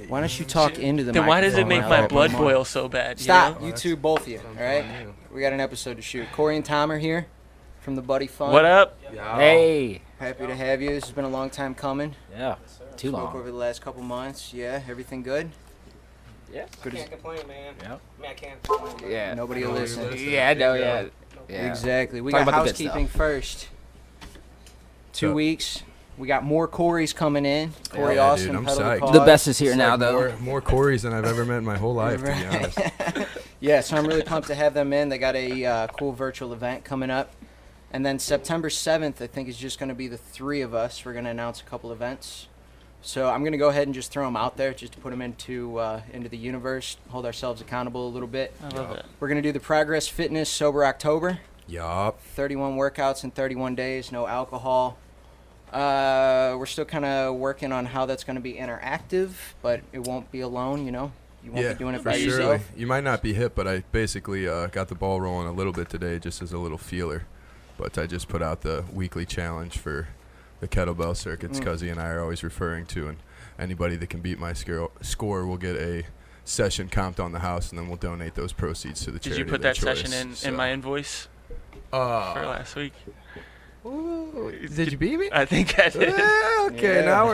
Why don't you talk into the Then why does it microphone? make my blood boil so bad? Stop, You you two, both of you. All right, we got an episode to shoot. Corey and Tom are here from the Buddy Fun. know? What up? Hey. Happy to have you. This has been a long time coming. Yeah. Too Spoke long. over the last couple months. Yeah, everything good? Yeah. Good. Can't complain, man. Yep. I mean, I can't complain. But Yeah. Nobody will listen. Yeah, I know. Yeah. Yeah. Exactly. We Talk got about the good housekeeping stuff. first. 2 So- weeks. We got more Corey's coming in. Corey Yeah, Austin, dude, I'm pedal to psyched. cause. The best is here It's now, like though. more Corys than I've ever met in my whole life, to be honest. Yeah, so I'm really pumped to have them in. They got a cool virtual event coming up. And then September 7th, I think, is just going to be the three of us. We're going to announce a couple events. So I'm going to go ahead and just throw them out there just to put them into the universe, hold ourselves accountable a little bit. I love it. We're going to do the Progress Fitness Sober October. Yup. 31 workouts in 31 days, no alcohol. We're still kind of working on how that's going to be interactive, but it won't be alone, you know? You won't be doing it for by surely. yourself. You might not be hip, but I basically got the ball rolling a little bit today just as a little feeler. But I just put out the weekly challenge for the kettlebell circuits Cuzzy and I are always referring to, and anybody that can beat my score will get a session comped on the house, and then we'll donate those proceeds to the Did charity you put of their that session choice. in my invoice for last week? Did you beat me? I think I did. Okay, Yeah. now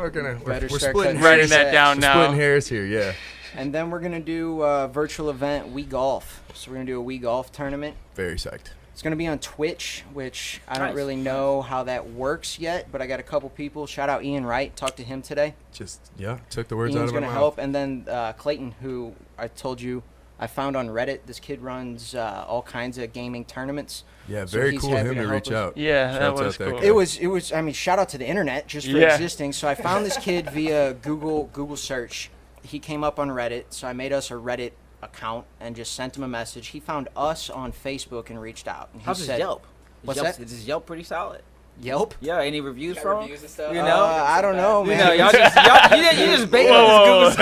we're gonna Better we're start splitting cutting Writing hairs. that down we're now. splitting hairs here, yeah. And then we're going to do a virtual event, We Golf. So we're going to do a We Golf tournament. Very psyched. It's going to be on Twitch, which I don't Nice. really know how that works yet, but I got a couple people. Shout out Ian Wright. Talked to him today. Took the words Ian's out of my going to mouth. help. And then Clayton, who I told you I found on Reddit. This kid runs all kinds of gaming tournaments. Yeah, So very he's cool of happy him to to help reach us. out. Yeah, that Shouts was out that cool. guy. It was. I mean, shout out to the internet just for Yeah. existing. So I found this kid via Google search. He came up on Reddit, so I made us a Reddit account and just sent him a message. He found us on Facebook and reached out. And he How's his said, Yelp? What's Yelp, that? Is his Yelp pretty solid? Yelp? Yeah. Any reviews Got from reviews him? and stuff. You know? I don't know, You man. know, you just bait Whoa, his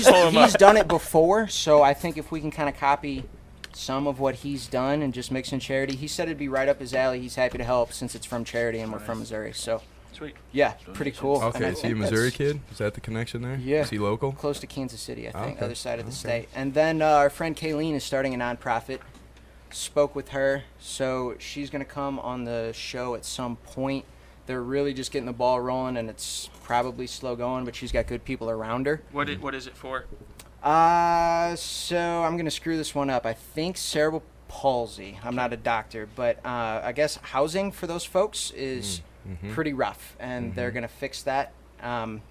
whoa. goose. He's done it before, so I think if we can kind of copy some of what he's done and just mix in charity, he said it'd be right up his alley. He's happy to help since it's from charity and we're from Missouri. So, Sweet. yeah, pretty cool. And I Okay, is he a think Missouri that's kid? Is that the connection there? Yeah. Is he local? close to Kansas City, I think, Okay. other side of the state. And then our friend Kayleen is starting a nonprofit. Spoke with her, so she's going to come on the show at some point. They're really just getting the ball rolling, and it's probably slow going, but she's got good people around her. What is it for? So I'm going to screw this one up. I think cerebral palsy. I'm not a doctor, but I guess housing for those folks is pretty rough, and they're going to fix that. Don't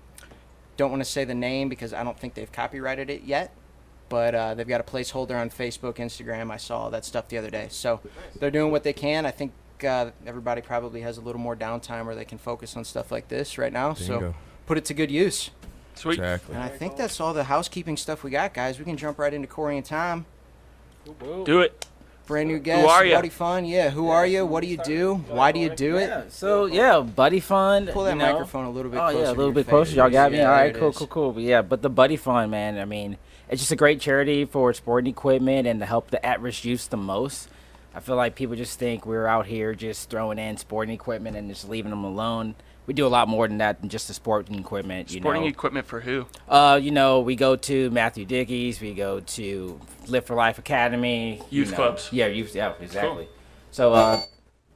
want to say the name because I don't think they've copyrighted it yet, but they've got a placeholder on Facebook, Instagram. I saw all that stuff the other day. So they're doing what they can. I think everybody probably has a little more downtime where they can focus on stuff like this right now. So Bingo. put it to good use. Sweet. Exactly. And I think that's all the housekeeping stuff we got, guys. We can jump right into Corey and Tom. Do it. Brand new guest, are ya? Buddy Fun. Yeah, who are you? What do you do? Why do you do it? Yeah. So yeah, Buddy Fun. Pull that you know. microphone a little bit Oh closer. yeah, a to little your bit face. closer. Y'all got me. Yeah, All right, there it cool, is. cool. But yeah, but the Buddy Fund, man. I mean, it's just a great charity for sporting equipment and to help the at-risk youth the most. I feel like people just think we're out here just throwing in sporting equipment and just leaving them alone. We do a lot more than that than just the sporting equipment. Sporting equipment for who? You know, we go to Matthew Dickey's, we go to Live for Life Academy. Youth clubs. Yeah, exactly. So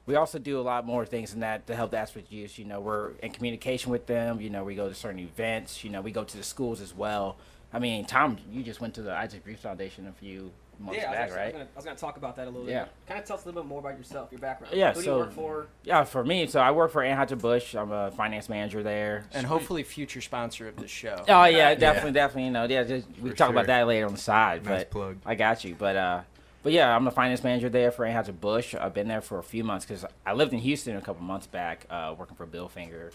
we also do a lot more things than that to help the at-risk youth. You know, we're in communication with them. You know, we go to certain events. You know, we go to the schools as well. I mean, Tom, you just went to the Isaac Reeves Foundation a few months back, right? I was gonna talk about that a little Yeah. bit. Kind of tell us a little bit more about yourself, your background. Yeah, Who do so- you work for? Yeah, for me, so I work for Anheuser-Busch. I'm a finance manager there. And hopefully future sponsor of the show. Oh yeah, definitely. You know, yeah, we can talk sure. about that later on the side. Nice but plug. I got you. But yeah, I'm a finance manager there for Anheuser-Busch. I've been there for a few months because I lived in Houston a couple months back, working for Bill Finger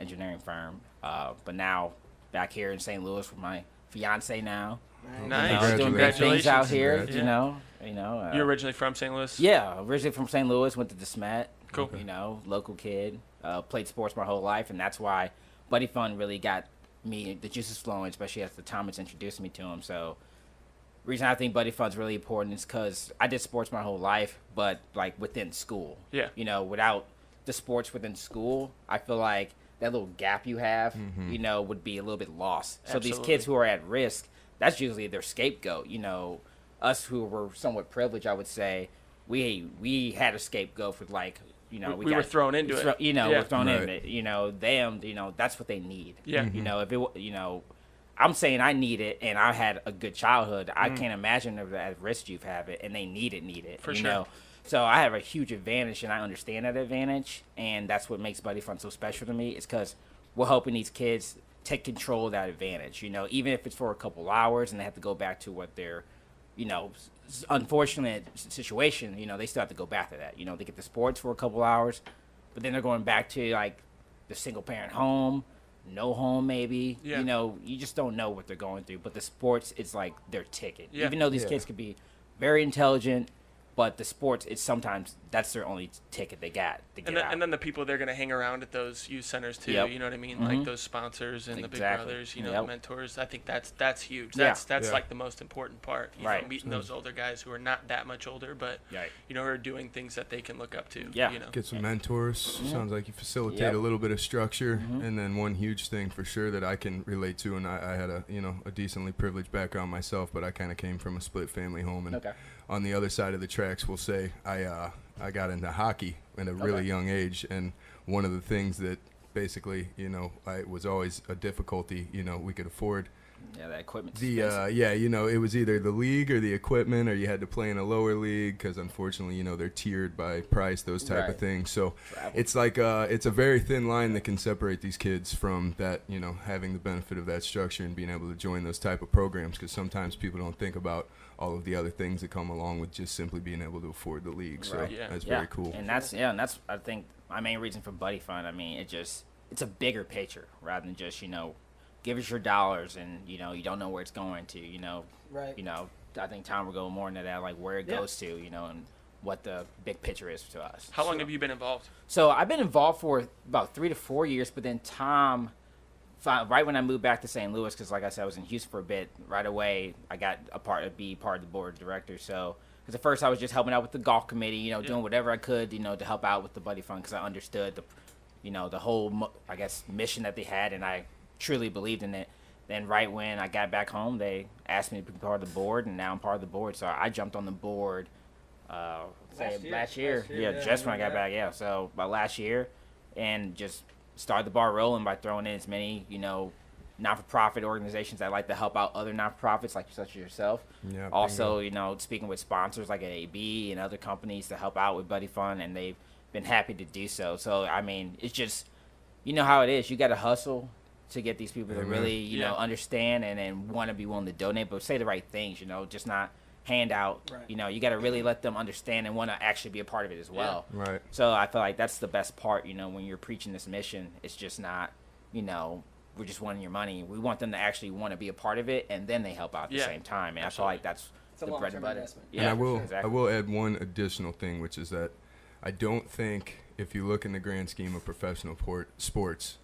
engineering firm. But now back here in St. Louis with my fiance now. Nice. Doing great things out here. Congrats. You know. You're originally from St. Louis? Yeah, originally from St. Louis, went to DeSmet. Cool. You know, local kid. Played sports my whole life, and that's why Buddy Fun really got me the juices flowing, especially as the Thomas introduced me to him. So, reason I think Buddy Fun's really important is because I did sports my whole life, but like within school. Yeah. You know, without the sports within school, I feel like that little gap you have, you know, would be a little bit lost. So Absolutely. these kids who are at risk, that's usually their scapegoat. You know, us who were somewhat privileged, I would say, we had a scapegoat for like, you know, We were thrown into it. You know, Yeah. we're thrown Right. into it. You know, them, you know, that's what they need. Yeah. You know, if it, you know, I'm saying I need it, and I had a good childhood. I can't imagine if the at-risk youth have it, and they need it. For you sure. know? So I have a huge advantage, and I understand that advantage, and that's what makes Buddy Fun so special to me. Is because we're helping these kids take control of that advantage. You know, even if it's for a couple hours, and they have to go back to what their, you know, unfortunate situation. You know, they still have to go back to that. You know, they get the sports for a couple hours, but then they're going back to like the single parent home. No home, maybe. Yeah. You know, you just don't know what they're going through. But the sports, it's like their ticket. Yeah. Even though these kids could be very intelligent, but the sports, it's sometimes that's their only ticket they got to get out. And then the people they're going to hang around at those youth centers too. Yep. You know what I mean? Like those sponsors and the big Exactly. brothers, you know, Yep. the mentors. I think that's huge. Yeah. That's Yeah. like the most important part. You Right. know, meeting those older guys who are not that much older, but Right. you know, who are doing things that they can look up to. Yeah. You know. Get some mentors. Sounds like you facilitate Yep. a little bit of structure, and then one huge thing for sure that I can relate to, and I had a a decently privileged background myself, but I kind of came from a split family home, and Okay. on the other side of the tracks, we'll say I got into hockey at a really young age, and one of the things that basically I was always a difficulty. We could afford. Yeah, that equipment's The expensive. it was either the league or the equipment, or you had to play in a lower league because unfortunately, they're tiered by price, those type of Right. things. So Travel. it's like it's a very thin line that can separate these kids from that, having the benefit of that structure and being able to join those type of programs. Because sometimes people don't think about all of the other things that come along with just simply being able to afford the league. So Right. Yeah. that's Yeah. very cool. And that's I think my main reason for Buddy Fund. I mean, it's a bigger picture rather than just give us your dollars and you don't know where it's going to. Right. I think Tom will go more into that, like where it Yeah. goes to, and what the big picture is to us. How long have you been involved? So I've been involved for about 3 to 4 years, but then Tom, right when I moved back to St. Louis, because like I said, I was in Houston for a bit. Right away, I got be part of the board of directors. So, because at first I was just helping out with the golf committee, doing whatever I could, to help out with the Buddy Fund, because I understood the whole, I guess, mission that they had, and I truly believed in it. Then right when I got back home, they asked me to be part of the board, and now I'm part of the board. So I jumped on the board last year. Yeah, just when I got back. Yeah, so by last year, and just started the ball rolling by throwing in as many, not-for-profit organizations that like to help out other not-for-profits like such as yourself. Yeah, Also, speaking with sponsors like AB and other companies to help out with Buddy Fund, and they've been happy to do so. So, I mean, it's just, how it is. You got to hustle to get these people to Amen. really, Yeah. understand and want to be willing to donate, but say the right things, just not hand out. Right. You got to really let them understand and want to actually be a part of it as well. Right. So I feel like that's the best part, when you're preaching this mission. It's just not, we're just wanting your money. We want them to actually want to be a part of it, and then they help out at the Yeah. same time. And I feel like that's It's a the bread and long-term butter. investment. Yeah, And I will exactly. I will add one additional thing, which is that I don't think, if you look in the grand scheme of professional sports,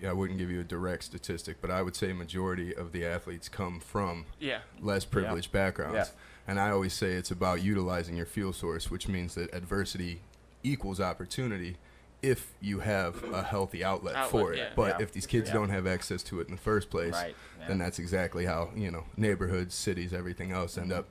I wouldn't give you a direct statistic, but I would say majority of the athletes come from Yeah. less privileged backgrounds. Yeah. And I always say it's about utilizing your fuel source, which means that adversity equals opportunity if you have a healthy outlet for it. yeah. But Yeah. if these kids Yeah. don't have access to it in the first place, Right. Yeah. then that's exactly how, neighborhoods, cities, everything else end up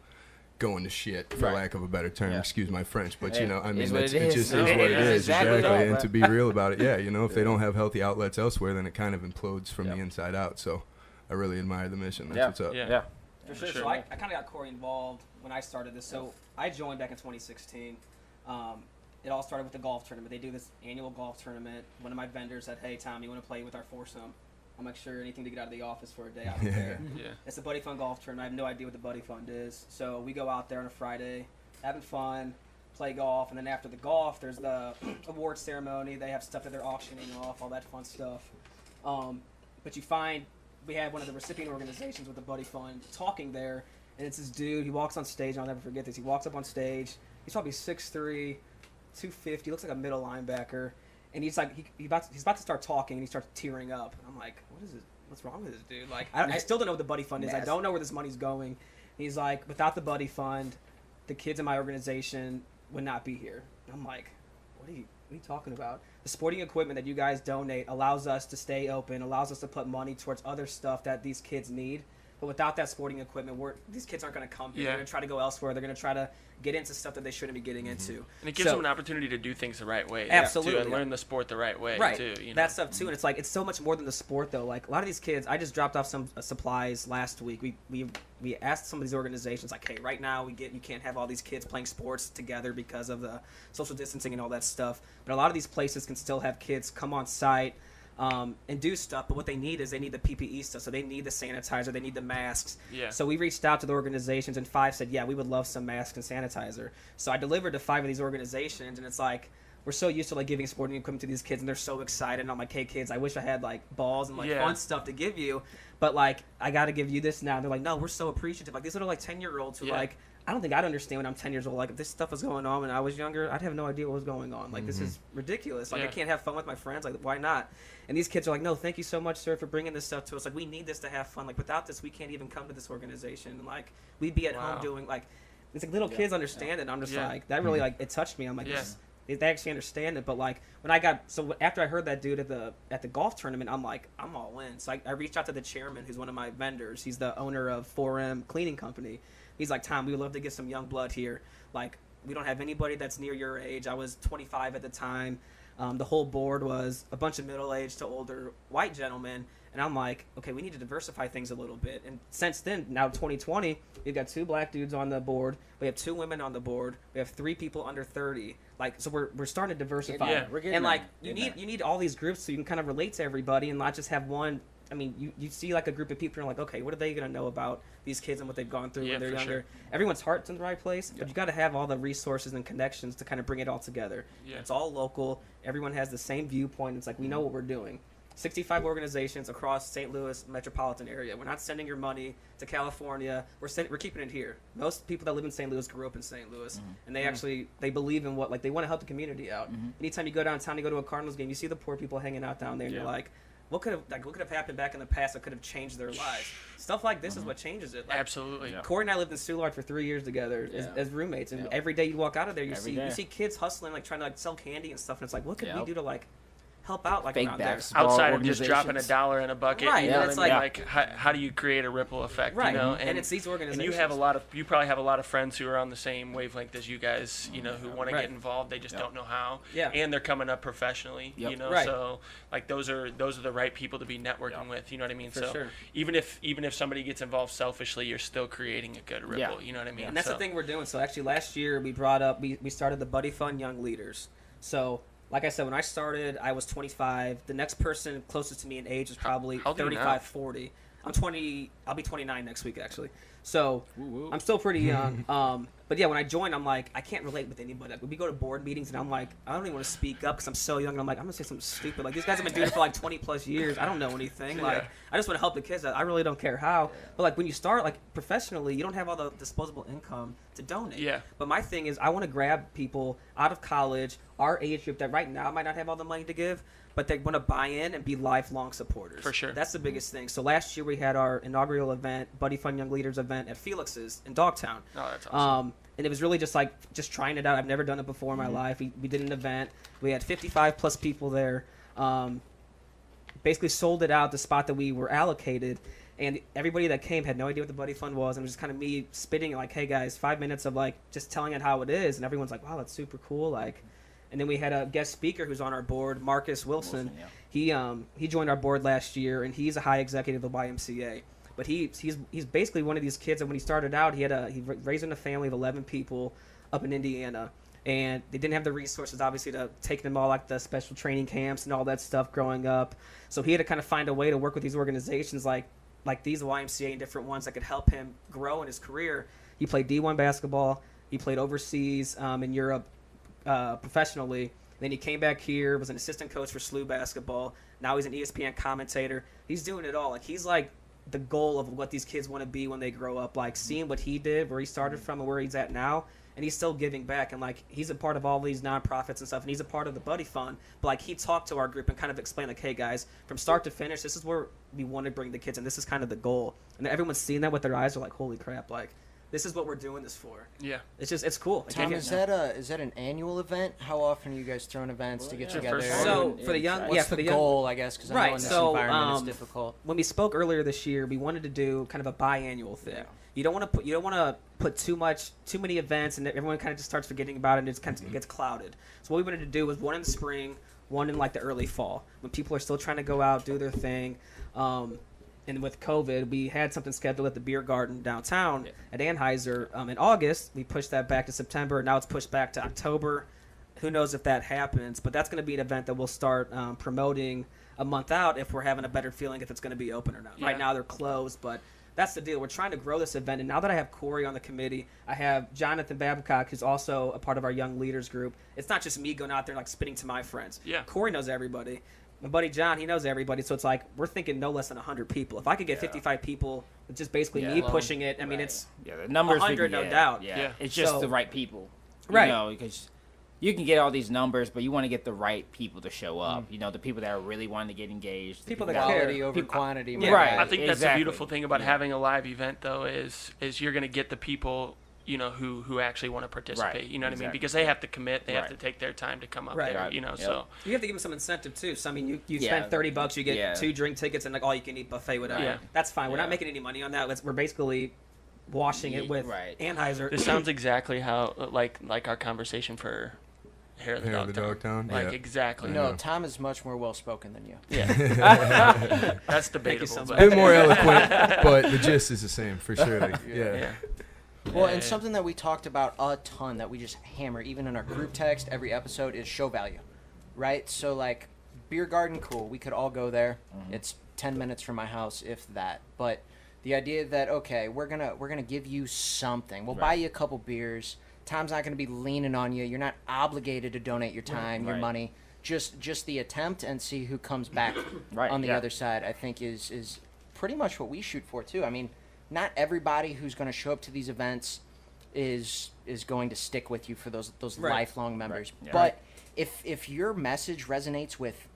going to shit, for Right. lack of a better term. Yeah. Excuse my French, but Hey, I it mean, is what it it is. just No, is what it it is is. exactly Exactly. right, And bro. to be real about it, if they don't have healthy outlets elsewhere, then it kind of implodes from Yep. the inside out. So I really admire the mission. That's Yeah. what's up. Yeah. Yeah. For sure. sure. So I kind of got Corey involved when I started this. So I joined back in 2016. It all started with the golf tournament. They do this annual golf tournament. One of my vendors said, "Hey, Tom, you want to play with our foursome? I'll make sure anything to get out of the office for a day out there." Yeah. It's a Buddy Fund golf tournament. I have no idea what the Buddy Fund is. So we go out there on a Friday, having fun, play golf, and then after the golf, there's the award ceremony. They have stuff that they're auctioning off, all that fun stuff. But you find we had one of the recipient organizations with the Buddy Fund talking there, and it's this dude. He walks on stage, and I'll never forget this. He walks up on stage. He's probably 6'3", 250. Looks like a middle linebacker. And he's like, he's about to start talking, and he starts tearing up. And I'm like, what is it? What's wrong with this dude? Like, I still don't know what the Buddy Fund is. I don't know where this money's going. And he's like, without the Buddy Fund, the kids in my organization would not be here. And I'm like, what are you talking about? The sporting equipment that you guys donate allows us to stay open, allows us to put money towards other stuff that these kids need. But without that sporting equipment, these kids aren't going to come here. They're going to try to go elsewhere. They're going to try to get into stuff that they shouldn't be getting into. And it gives them an opportunity to do things the right way. Absolutely. Too, and learn the sport the right way, too. You know? That stuff, too. And it's like, it's so much more than the sport, though. Like, a lot of these kids, I just dropped off some supplies last week. We asked some of these organizations, like, hey, right now you can't have all these kids playing sports together because of the social distancing and all that stuff. But a lot of these places can still have kids come on site, and do stuff, but what they need is they need the PPE stuff. So they need the sanitizer, they need the masks. Yeah. So we reached out to the organizations, and 5 said, yeah, we would love some masks and sanitizer. So I delivered to 5 of these organizations, and it's like, we're so used to like giving sporting equipment to these kids, and they're so excited. And I'm like, hey kids, I wish I had like balls and like fun stuff to give you, but like I got to give you this now. And they're like, no, we're so appreciative. Like these little like 10-year-olds who like, I don't think I'd understand when I'm 10 years old. Like if this stuff was going on when I was younger, I'd have no idea what was going on. Like this is ridiculous. Like I can't have fun with my friends. Like why not? And these kids are like, no, thank you so much, sir, for bringing this stuff to us. Like we need this to have fun. Like without this, we can't even come to this organization. And like we'd be at home doing like, it's like little kids understand it. And I'm just like, that really like, it touched me. I'm like, they actually understand it. But like when after I heard that dude at the golf tournament, I'm like, I'm all in. So I reached out to the chairman, who's one of my vendors. He's the owner of 4M Cleaning Company. He's like, Tom, we would love to get some young blood here. Like we don't have anybody that's near your age. I was 25 at the time. The whole board was a bunch of middle-aged to older white gentlemen. And I'm like, okay, we need to diversify things a little bit. And since then, now 2020, we've got 2 black dudes on the board. We have 2 women on the board. We have 3 people under 30. Like, so we're starting to diversify. Yeah, we're getting and like there. you need all these groups so you can kind of relate to everybody and not just have one. I mean, you see like a group of people and you're like, okay, what are they going to know about these kids and what they've gone through when they're younger? Sure. Everyone's heart's in the right place, but you got to have all the resources and connections to kind of bring it all together. Yeah. It's all local. Everyone has the same viewpoint. It's like, we know what we're doing. 65 organizations across St. Louis metropolitan area. We're not sending your money to California. We're keeping it here. Most people that live in St. Louis grew up in St. Louis, and they actually they believe in what, like, they want to help the community out. Anytime you go downtown, you go to a Cardinals game, you see the poor people hanging out down there, and you're like, what could have happened back in the past that could have changed their lives? Stuff like this is what changes it. Like, absolutely. Corey and I lived in Soulard for 3 years together as roommates, and every day you walk out of there, you see kids hustling, like trying to like sell candy and stuff, and it's like, what could we do to like help out like around there? Outside of just dropping $1 in a bucket, right? You know, it's like how do you create a ripple effect? Right, you know? and it's these organizations. And you probably have a lot of friends who are on the same wavelength as you guys, you know, who want to get involved. They just don't know how. Yeah. And they're coming up professionally, you know. Right. So like those are the right people to be networking with. You know what I mean? For sure. Even if somebody gets involved selfishly, you're still creating a good ripple. You know what I mean? And that's the thing we're doing. So actually, last year we started the Buddy Fund Young Leaders. So, like I said, when I started, I was 25. The next person closest to me in age is probably 35, 40. I'm 20. I'll be 29 next week, actually. So I'm still pretty young. But yeah, when I joined, I'm like, I can't relate with anybody. Like, we go to board meetings, and I'm like, I don't even want to speak up because I'm so young. And I'm like, I'm gonna say something stupid. Like, these guys have been doing it for like 20 plus years. I don't know anything. Like, I just want to help the kids. I really don't care how. But like, when you start like professionally, you don't have all the disposable income to donate. Yeah. But my thing is, I want to grab people out of college, our age group that right now might not have all the money to give, but they want to buy in and be lifelong supporters. For sure. That's the biggest thing. So last year we had our inaugural event, Buddy Fund Young Leaders event at Felix's in Dogtown. Oh, that's awesome. And it was really just trying it out. I've never done it before in my life. We did an event. We had 55 plus people there. Basically sold it out the spot that we were allocated. And everybody that came had no idea what the Buddy Fund was. And it was just kind of me spitting like, hey guys, 5 minutes of like just telling it how it is. And everyone's like, wow, that's super cool. Like, and then we had a guest speaker who's on our board, Marcus Wilson. He joined our board last year, and he's a high executive of the YMCA. But he's basically one of these kids that when he started out, he raised in a family of 11 people up in Indiana, and they didn't have the resources obviously to take them all like the special training camps and all that stuff growing up. So he had to kind of find a way to work with these organizations like these YMCA and different ones that could help him grow in his career. He played D1 basketball. He played overseas in Europe. Professionally. Then he came back here, was an assistant coach for SLU basketball. Now he's an ESPN commentator. He's doing it all. Like, he's like the goal of what these kids want to be when they grow up. Like, seeing what he did, where he started from and where he's at now, and he's still giving back. And like, he's a part of all these nonprofits and stuff, and he's a part of the Buddy Fund. But like, he talked to our group and kind of explained like, hey guys, from start to finish, this is where we want to bring the kids, and this is kind of the goal. And everyone's seeing that with their eyes. They're like, holy crap, like, this is what we're doing this for. Yeah. It's cool. Tom, is that an annual event? How often are you guys throwing events to get together? So for the young, what's the goal, I guess, because I know in this environment it's difficult. When we spoke earlier this year, we wanted to do kind of a biannual thing. Yeah. You don't want to put too many events, and everyone kind of just starts forgetting about it, and it kind of gets clouded. So what we wanted to do was one in the spring, one in like the early fall, when people are still trying to go out, do their thing. And with COVID, we had something scheduled at the beer garden downtown at Anheuser in August. We pushed that back to September. Now it's pushed back to October. Who knows if that happens? But that's going to be an event that we'll start promoting a month out if we're having a better feeling if it's going to be open or not. Yeah. Right now they're closed, but that's the deal. We're trying to grow this event. And now that I have Corey on the committee, I have Jonathan Babcock, who's also a part of our young leaders group. It's not just me going out there like spitting to my friends. Yeah. Corey knows everybody. My buddy John, he knows everybody, so it's like we're thinking no less than 100 people. If I could get 55 people, with just basically me pushing it, I mean, it's the numbers 100, no doubt. Yeah. It's just the right people. Right. Because you can get all these numbers, but you want to get the right people to show up. The people that are really wanting to get engaged. People that quality over quantity. Yeah. Right. I think that's the beautiful thing about having a live event, though, is you're going to get the people who actually want to participate. Right. You know what I mean? Because they have to commit. They have to take their time to come up there. So you have to give them some incentive too. So I mean, you spend $30, you get 2 drink tickets and like all you can eat buffet, whatever. Yeah. That's fine. We're not making any money on that. We're basically washing it with Anheuser. This sounds exactly how like our conversation for Hair of the Dogtown. Like exactly. No, Tom is much more well spoken than you. Yeah. That's debatable. A bit more eloquent, but the gist is the same for sure. Like, yeah. Well, and something that we talked about a ton that we just hammer, even in our group text, every episode, is show value, right? So, like, beer garden, cool. We could all go there. Mm-hmm. It's 10 minutes from my house, if that. But the idea that, okay, we're gonna give you something. We'll buy you a couple beers. Tom's not going to be leaning on you. You're not obligated to donate your time, your money. Just the attempt and see who comes back on the other side, I think, is pretty much what we shoot for, too. I mean, not everybody who's going to show up to these events is going to stick with you for those lifelong members. Right. Yeah. But if your message resonates with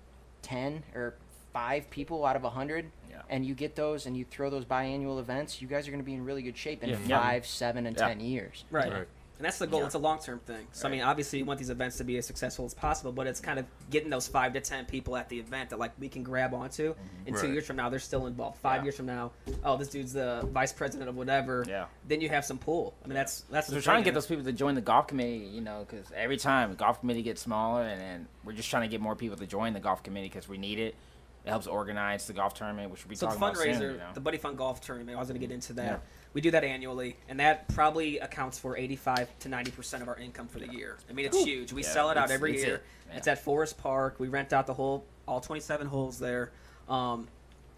10 or 5 people out of 100, and you get those and you throw those biannual events, you guys are going to be in really good shape in 5, 7, and 10 years. Right. And that's the goal. It's a long-term thing. So, I mean, obviously, you want these events to be as successful as possible, but it's kind of getting those 5 to 10 people at the event that, like, we can grab onto. And 2 years from now, they're still involved. 5 years from now, oh, this dude's the vice president of whatever. Yeah. Then you have some pull. I mean, that's so we're trying to get those people to join the golf committee, because every time the golf committee gets smaller, and we're just trying to get more people to join the golf committee because we need it. It helps organize the golf tournament, which we'll be talking about soon. So the fundraiser, the Buddy Fun Golf Tournament, I was going to get into that. Yeah. We do that annually, and that probably accounts for 85 to 90% of our income for the year. I mean, it's huge. We sell it out every year. It's at Forest Park. We rent out all 27 holes there, and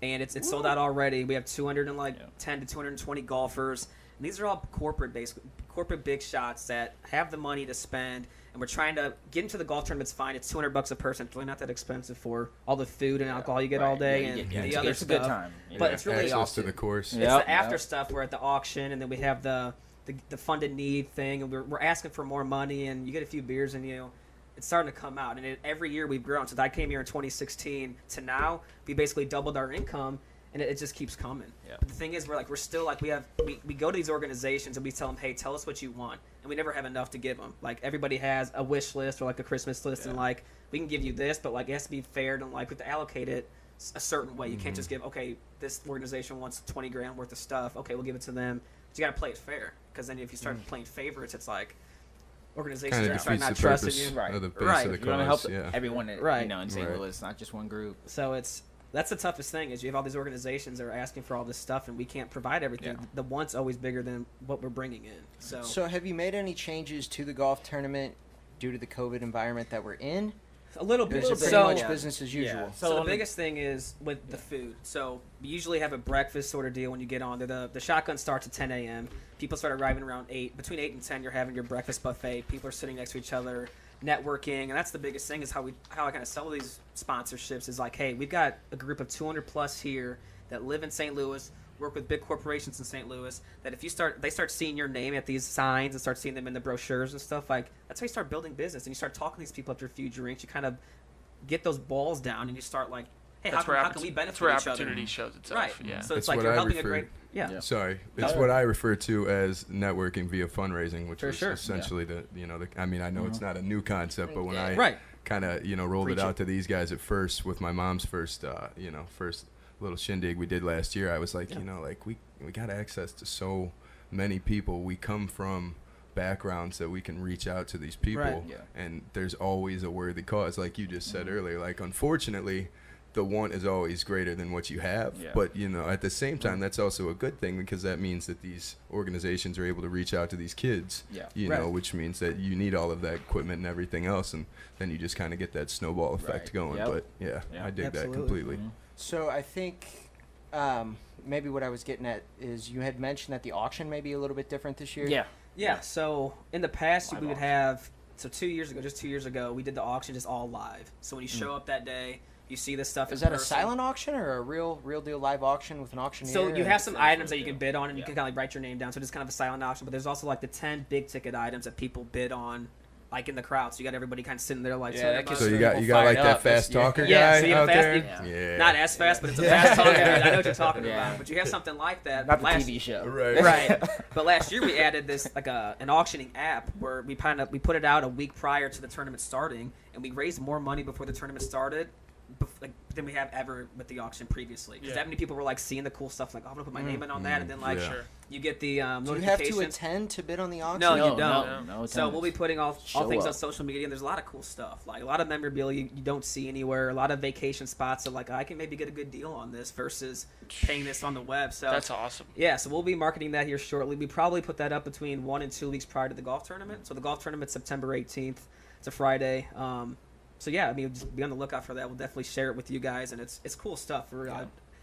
it's sold out already. We have 210 to 220 golfers. And these are all corporate big shots that have the money to spend. And we're trying to get into the golf tournament's fine. It's $200 a person. It's really not that expensive for all the food and alcohol you get all day and the other stuff. It's a good time. But it's really awesome. To the course. It's the after stuff. We're at the auction, and then we have the funded need thing, and we're asking for more money, and you get a few beers, and it's starting to come out. And every year we've grown. So I came here in 2016 to now, we basically doubled our income. And it just keeps coming. Yeah. But the thing is, we're still we go to these organizations and we tell them, hey, tell us what you want, and we never have enough to give them. Like, everybody has a wish list or like a Christmas list, and like, we can give you this, but like, it has to be fair, and like, we have to allocate it a certain way. You can't just give, okay, this organization wants $20,000 worth of stuff. Okay, we'll give it to them. But you got to play it fair, because then if you start playing favorites, it's like organizations are start not trusting you. Right. You want to help everyone, in St. Louis, not just one group. So that's the toughest thing, is you have all these organizations that are asking for all this stuff, and we can't provide everything. Yeah. The want's always bigger than what we're bringing in. So have you made any changes to the golf tournament due to the COVID environment that we're in? A little bit. It's pretty much business as usual. Yeah. So the biggest thing is with the food. So we usually have a breakfast sort of deal when you get on there. The shotgun starts at 10 a.m. People start arriving around 8. Between 8 and 10, you're having your breakfast buffet. People are sitting next to each other, networking, and that's the biggest thing, is how I kind of sell these sponsorships, is like, hey, we've got a group of 200 plus here that live in St. Louis, work with big corporations in St. Louis, that if they start seeing your name at these signs and start seeing them in the brochures and stuff, like, that's how you start building business, and you start talking to these people after a few drinks. You kind of get those balls down, and you start like hey, how can we benefit that's where each opportunity other? shows itself. Right. Yeah. So it's That's like what you're I helping refer- a great. Yeah. Sorry, it's what I refer to as networking via fundraising, which For is sure. essentially I mean, I know it's not a new concept, but when I Right. kind of rolled Preach it out it. to these guys at first with my mom's first first little shindig we did last year, I was like, like we got access to so many people. We come from backgrounds that we can reach out to these people, Right. and there's always a worthy cause, like you just said earlier. Like, unfortunately, the want is always greater than what you have, but at the same time, that's also a good thing, because that means that these organizations are able to reach out to these kids, know, which means that you need all of that equipment and everything else, and then you just kind of get that snowball effect going. But I dig that completely. So I think maybe what I was getting at is you had mentioned that the auction may be a little bit different this year. Yeah, so in the past, we would have, just 2 years ago, we did the auction just all live. So when you show up that day, you see this stuff Is in that person. a silent auction or a real deal live auction with an auctioneer? So you have some items that you can bid on, and you can kind of like write your name down. So it's kind of a silent auction, but there's also like the 10 big ticket items that people bid on, like in the crowd. So you got everybody kind of sitting there like, So you got like that fast talker guy so you out have there? not as fast, but it's a fast talker. I know what you're talking about. But you have something like that. Not the TV show. Right. But last year we added this like an auctioning app where we put it out a week prior to the tournament starting, and we raised more money before the tournament started than we have ever with the auction previously. Because that many people were like seeing the cool stuff, like, oh, I'm gonna put my name in on that, and then like you get the Do you have to attend to bid on the auction? No, you don't. No, so we'll be putting all things on social media, and there's a lot of cool stuff, like a lot of memorabilia you don't see anywhere, a lot of vacation spots. So like, I can maybe get a good deal on this versus paying this on the web. So that's awesome. Yeah, so we'll be marketing that here shortly. We probably put that up between 1 and 2 weeks prior to the golf tournament. So the golf tournament's September 18th. It's a Friday. So yeah, I mean, just be on the lookout for that. We'll definitely share it with you guys, and it's cool stuff.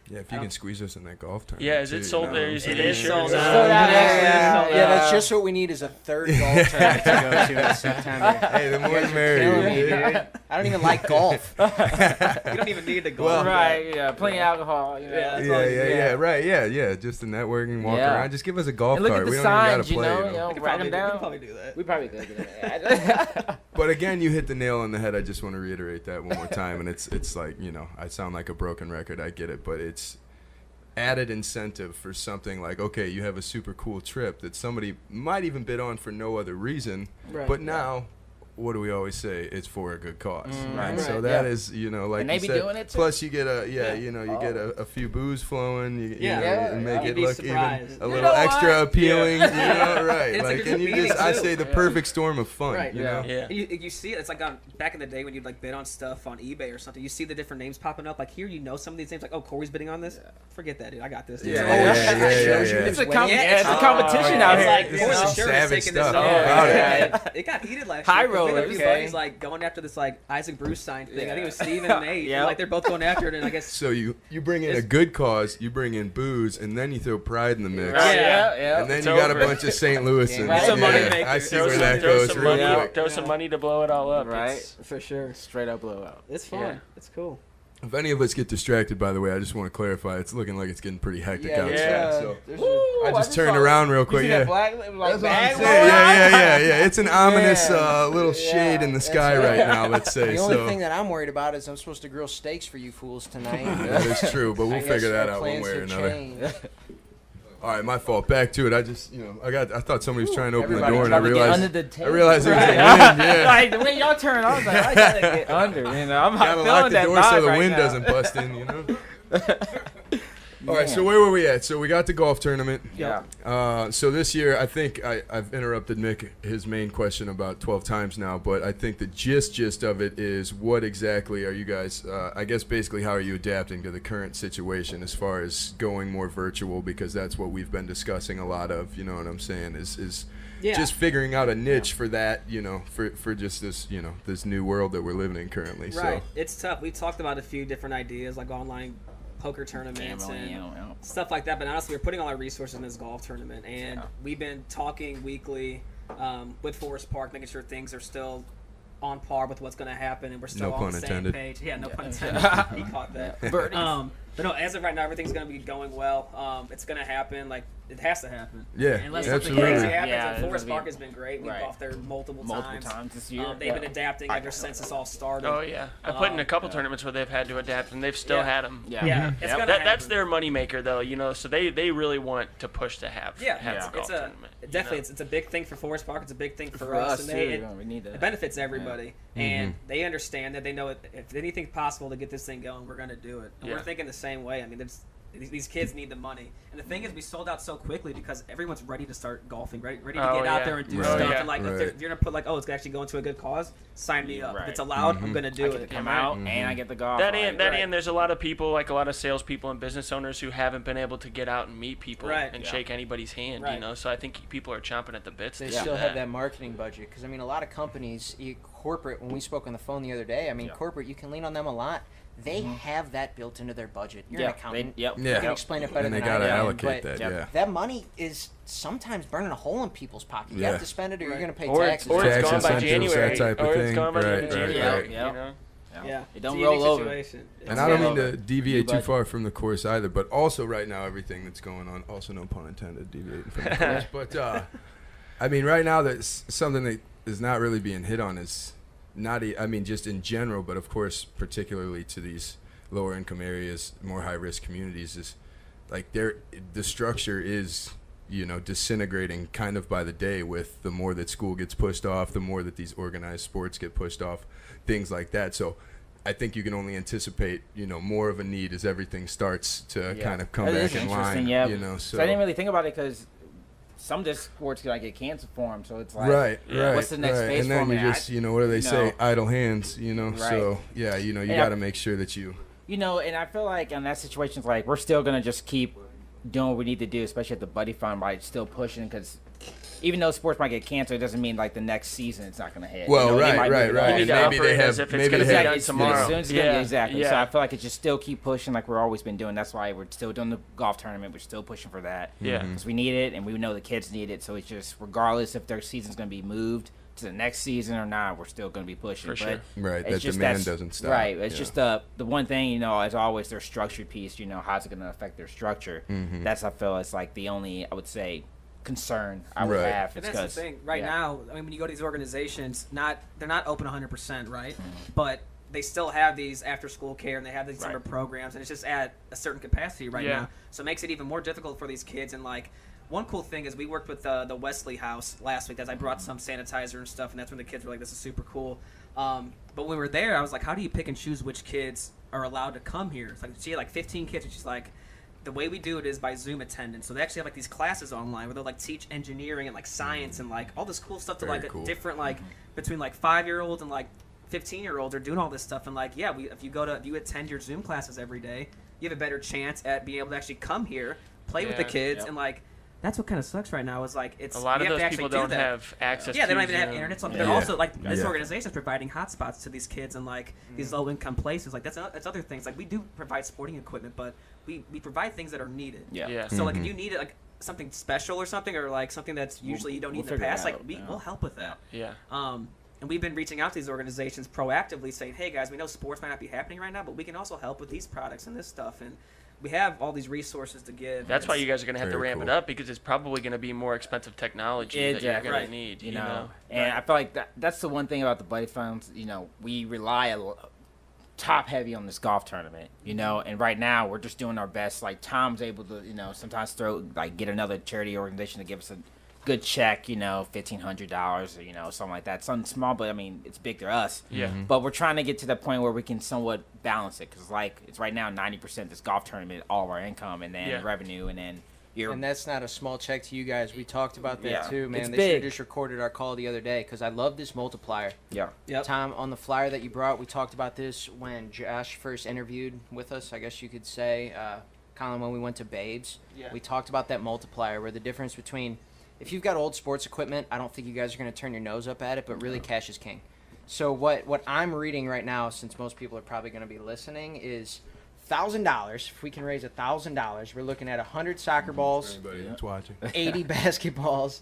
If you can squeeze us in that golf tournament. Yeah, is it sold there? Is it sold out? Yeah, that's just what we need is a third golf tournament to go to in September. Hey, the more the merrier. I don't even like golf. You don't even need to go. Well, plenty of alcohol. Yeah. Just the networking, walk around. Just give us a golf and look cart. At the We don't signs, even gotta play. write them down. We could probably do that. We probably could do that. But again, you hit the nail on the head. I just want to reiterate that one more time. And it's like, I sound like a broken record. I get it, but it's added incentive for something like, okay, you have a super cool trip that somebody might even bid on for no other reason, but now what do we always say? It's for a good cause, right? So that is, like and they you be said, doing it too. plus you get you get a few booze flowing, you make it look even a little extra appealing, right? It's like, and you just, I say the perfect storm of fun, you know? Yeah. You see it. It's like back in the day when you'd like bid on stuff on eBay or something. You see the different names popping up. Like here, some of these names. Like, oh, Corey's bidding on this. Forget that, dude. I got this. It's a competition out here. Like, savage stuff about it. It got heated last year. High rollers. Few buddies like going after this like Isaac Bruce sign thing. I think it was Steve and Nate. Like they're both going after it, and I guess. So you bring in a good cause, you bring in booze, and then you throw pride in the mix. And then you got a bunch of St. Louisans. I see where that goes real quick. Throw some money to blow it all up. Right, for sure. Straight up blowout. It's fun. It's cool. If any of us get distracted, by the way, I just want to clarify, it's looking like it's getting pretty hectic outside. So I just turned around real quick. Yeah. It's an ominous little shade in the sky right now, let's say. The only thing that I'm worried about is I'm supposed to grill steaks for you fools tonight. That is true, but we'll figure that out one way or another. All right, my fault. Back to it. I just, I thought somebody was trying to open the door, and I realized it was the wind. Yeah. Like the way y'all turn, I was like, I gotta get under. I'm gotta lock the door so the wind doesn't bust in. All right, so where were we at? So we got the golf tournament. Yeah. So this year, I think I've interrupted Mick his main question about 12 times now, but I think the gist of it is what exactly are you guys, I guess basically how are you adapting to the current situation as far as going more virtual, because that's what we've been discussing a lot of, you know what I'm saying, is just figuring out a niche for that, for just this, this new world that we're living in currently. Right. So It's tough. We talked about a few different ideas like online poker tournaments and stuff like that, but honestly we're putting all our resources in this golf tournament, and we've been talking weekly with Forest Park, making sure things are still on par with what's going to happen, and we're still on the same page. No pun intended. He caught that. But no, as of right now, everything's going to be going well. It's going to happen. Like, it has to happen. Yeah, unless absolutely. something crazy happens. Yeah, and Forest Park has been great. We've golfed there multiple times this year. They've been adapting ever since this all started. Oh yeah, I put in a couple tournaments where they've had to adapt, and they've still had them. Yeah, it's gonna that's their moneymaker, though. You know, so they really want to push to have the golf tournament. Definitely, it's a big thing for Forest Park. It's a big thing for us, and we need that. It benefits everybody, and they understand that. They know if anything's possible to get this thing going, we're going to do it. And we're thinking the same way. I mean, these kids need the money, and the thing is, we sold out so quickly because everyone's ready to start golfing, ready to get out there and do stuff. And like, if you're gonna put like, it's actually going to a good cause, sign me up. If it's allowed, I'm gonna do it. Come out and I get the golf. And there's a lot of people, like a lot of salespeople and business owners who haven't been able to get out and meet people and shake anybody's hand. You know, so I think people are chomping at the bits. They still have that marketing budget because I mean, a lot of companies, corporate. When we spoke on the phone the other day, I mean, corporate, you can lean on them a lot. They have that built into their budget. You're an accountant. You can explain it better than I can. And they got to allocate that, that money is sometimes burning a hole in people's pocket. You have to spend it or you're going to pay taxes. Or it's gone by That January. type of thing. It's gone by January. You know? Yeah, it don't roll over. And I don't mean to deviate too far from the course either, but also right now, everything that's going on, also no pun intended, deviating from the course. But, I mean, right now, that's something that is not really being hit on is just in general, but of course, particularly to these lower income areas, more high risk communities, is like the structure is, disintegrating kind of by the day with the more that school gets pushed off, the more that these organized sports get pushed off, things like that. So I think you can only anticipate, more of a need as everything starts to kind of come back in line. So I didn't really think about it because some of the sports can get canceled for them, so it's like, what's the next phase and then for you just, what do they say? Idle hands, So yeah, you got to make sure that you. And I feel like in that situation, it's like we're still gonna just keep doing what we need to do, especially at the Buddy Fund, by still pushing because. Even though sports might get canceled, it doesn't mean like the next season it's not going to hit. Well, right. And maybe they have tomorrow. Exactly. So I feel like it just still keep pushing like we've always been doing. That's why we're still doing the golf tournament. We're still pushing for that. Yeah. Because we need it, and we know the kids need it. So it's just regardless if their season's going to be moved to the next season or not, we're still going to be pushing. For sure. Right. That demand doesn't stop. Right. It's just the one thing, as always, their structured piece. How's it going to affect their structure? That's I feel it's like the only I would say. Concern I would have. And that's the thing. Right now, I mean, when you go to these organizations, they're not open 100%, right? But they still have these after-school care and they have these summer programs, and it's just at a certain capacity now. So it makes it even more difficult for these kids. And like, one cool thing is we worked with the Wesley House last week. As I brought some sanitizer and stuff, and that's when the kids were like, "This is super cool." But when we were there, I was like, "How do you pick and choose which kids are allowed to come here?" It's like she had like 15 kids, and she's like. The way we do it is by Zoom attendance. So they actually have like these classes online where they'll like teach engineering and like science and like all this cool stuff to different like between like 5-year-olds and like 15-year-olds are doing all this stuff. And like, if you attend your Zoom classes every day, you have a better chance at being able to actually come here, play with the kids, and like that's what kind of sucks right now is like it's a lot of those people don't have access. Yeah, they don't even have internet. So they're also like this organization is providing hotspots to these kids and like these low income places. Like that's other things. Like we do provide sporting equipment, but we provide things that are needed. Yeah. So like if you need like something special or something or like something that's usually you don't need in the past, like we'll help with that. Yeah. And we've been reaching out to these organizations proactively, saying, "Hey guys, we know sports might not be happening right now, but we can also help with these products and this stuff." And we have all these resources to give. That's why you guys are going to have to ramp it up because it's probably going to be more expensive technology that you're going to need. You know? And I feel like that's the one thing about the Buddy Funds. We rely top heavy on this golf tournament. And right now we're just doing our best. Like Tom's able to, sometimes get another charity organization to give us a good check, $1,500 or something like that. Something small, but I mean it's big to us. Yeah. But we're trying to get to the point where we can somewhat balance it because it's right now 90% this golf tournament, all of our income and then revenue and then. And that's not a small check to you guys. We talked about that too, man. It's They big. should have just recorded our call the other day because I love this multiplier. Yeah. Yep. Tom, on the flyer that you brought, we talked about this when Josh first interviewed with us, I guess you could say, Colin, when we went to Babes. Yeah. We talked about that multiplier where the difference between, if you've got old sports equipment, I don't think you guys are going to turn your nose up at it, but really cash is king. So what I'm reading right now, since most people are probably going to be listening, is $1,000. If we can raise $1,000, we're looking at 100 soccer balls, anybody that's watching, 80 basketballs,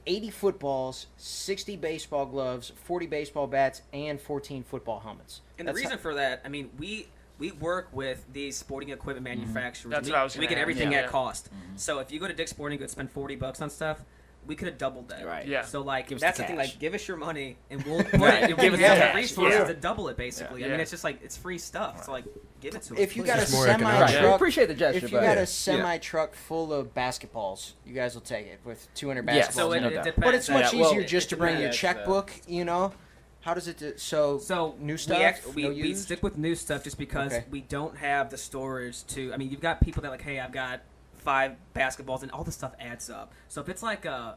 80 footballs, 60 baseball gloves, 40 baseball bats, and 14 football helmets. And the reason for that, I mean, we we work with these sporting equipment manufacturers. That's what I was We gonna get ask. everything Yeah. at cost. So if you go to Dick's Sporting Goods, spend $40 on stuff, we could have doubled that. Right. Yeah. So like Give us that's the the thing. cash. Like, give us your money and we'll put Right. it. And Give we us the have cash. the resources Yeah. to double it basically. I Yeah. mean, it's just like it's free stuff. So like, give it to us. If you got a It's more semi economic. We truck, appreciate the gesture, if you but got a semi truck full of basketballs, you guys will take it with 200 basketballs. Yes. So in no it. doubt. depends. But it's much Yeah, well, easier just to bring your depends. checkbook, you know. How does it do? So new stuff? We no we used? stick with new stuff just because Okay. we don't have the storage to. I mean, you've got people that like, hey, I've got 5 basketballs, and all the stuff adds up. So if it's like a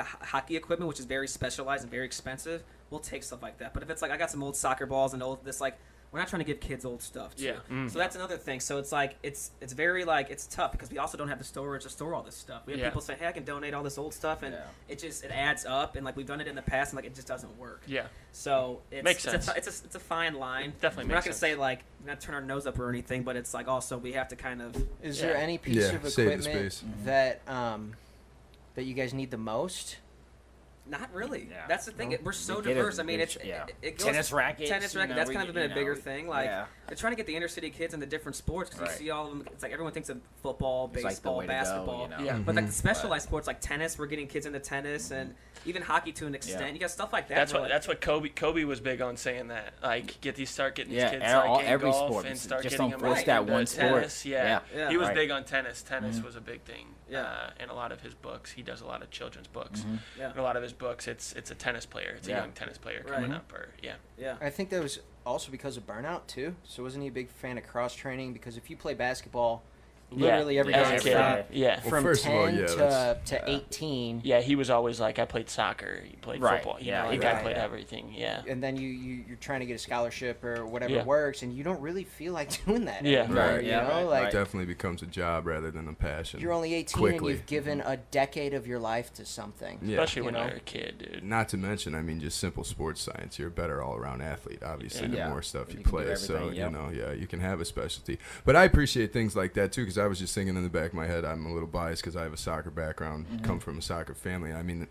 hockey equipment, which is very specialized and very expensive, we'll take stuff like that. But if it's like I got some old soccer balls and old this like. We're not trying to give kids old stuff too. Yeah. So that's another thing. So it's like it's very like it's tough because we also don't have the storage to store all this stuff. We have Yeah. people say, "Hey, I can donate all this old stuff," and it adds up. And like we've done it in the past, and like it just doesn't work. Yeah. So Makes sense. It's a fine line. Definitely We're not makes gonna sense. say like not turn our nose up or anything, but it's like also we have to kind of. Is Yeah. there any piece Yeah, of save the equipment space. that that you guys need the most? Not really. Yeah. That's the thing. No. We're so We get diverse. it. I mean, it's Yeah. it goes, Tennis rackets. Tennis you racket. know, That's we- kind of been you a know, bigger thing. Like yeah. they're trying to get the inner city kids into different sports because Right. you see all of them. It's like everyone thinks of football, It's like the baseball, way to go, basketball. you know? Yeah. But like the specialized sports like tennis, we're getting kids into tennis and even hockey to an extent. Yeah. You got stuff like that. That's where, what like, that's what Kobe was big on saying that. Like start getting these Yeah, kids and like all- in every golf sport. and start Just getting don't them force like that into one sport. tennis. Yeah. Yeah. He was Right. big on tennis. Tennis was a big thing. Yeah. In a lot of his books, he does a lot of children's books. Yeah. In a lot of his books, it's a tennis player. It's a Yeah. young tennis player Right. coming up. Or yeah. Yeah. I think that was also because of burnout too. So wasn't he a big fan of cross training? Because if you play basketball, literally every as day a every kid. day. Yeah. Well, from first of 10 all, yeah, that's- to 18. Yeah, he was always like, I played soccer, he played Right. football. You Yeah, know, like right. I played everything. Yeah. And then you're trying to get a scholarship or whatever Yeah. works, and you don't really feel like doing that Yeah. anymore. Right, You yeah, know, right, like right. Definitely becomes a job rather than a passion. you're only 18 quickly. and you've given a decade of your life to something. Yeah. Especially You when know? you're a kid, dude. Not to mention, I mean, just simple sports science. You're a better all-around athlete, obviously, Yeah. the more stuff you You can do play. So, everything, yep. you know, yeah, you can have a specialty. But I appreciate things like that, too, because I was just thinking in the back of my head, I'm a little biased because I have a soccer background, come from a soccer family. I mean,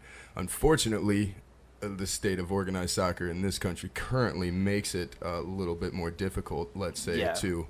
unfortunately, the state of organized soccer in this country currently makes it a little bit more difficult, let's say, Yeah. to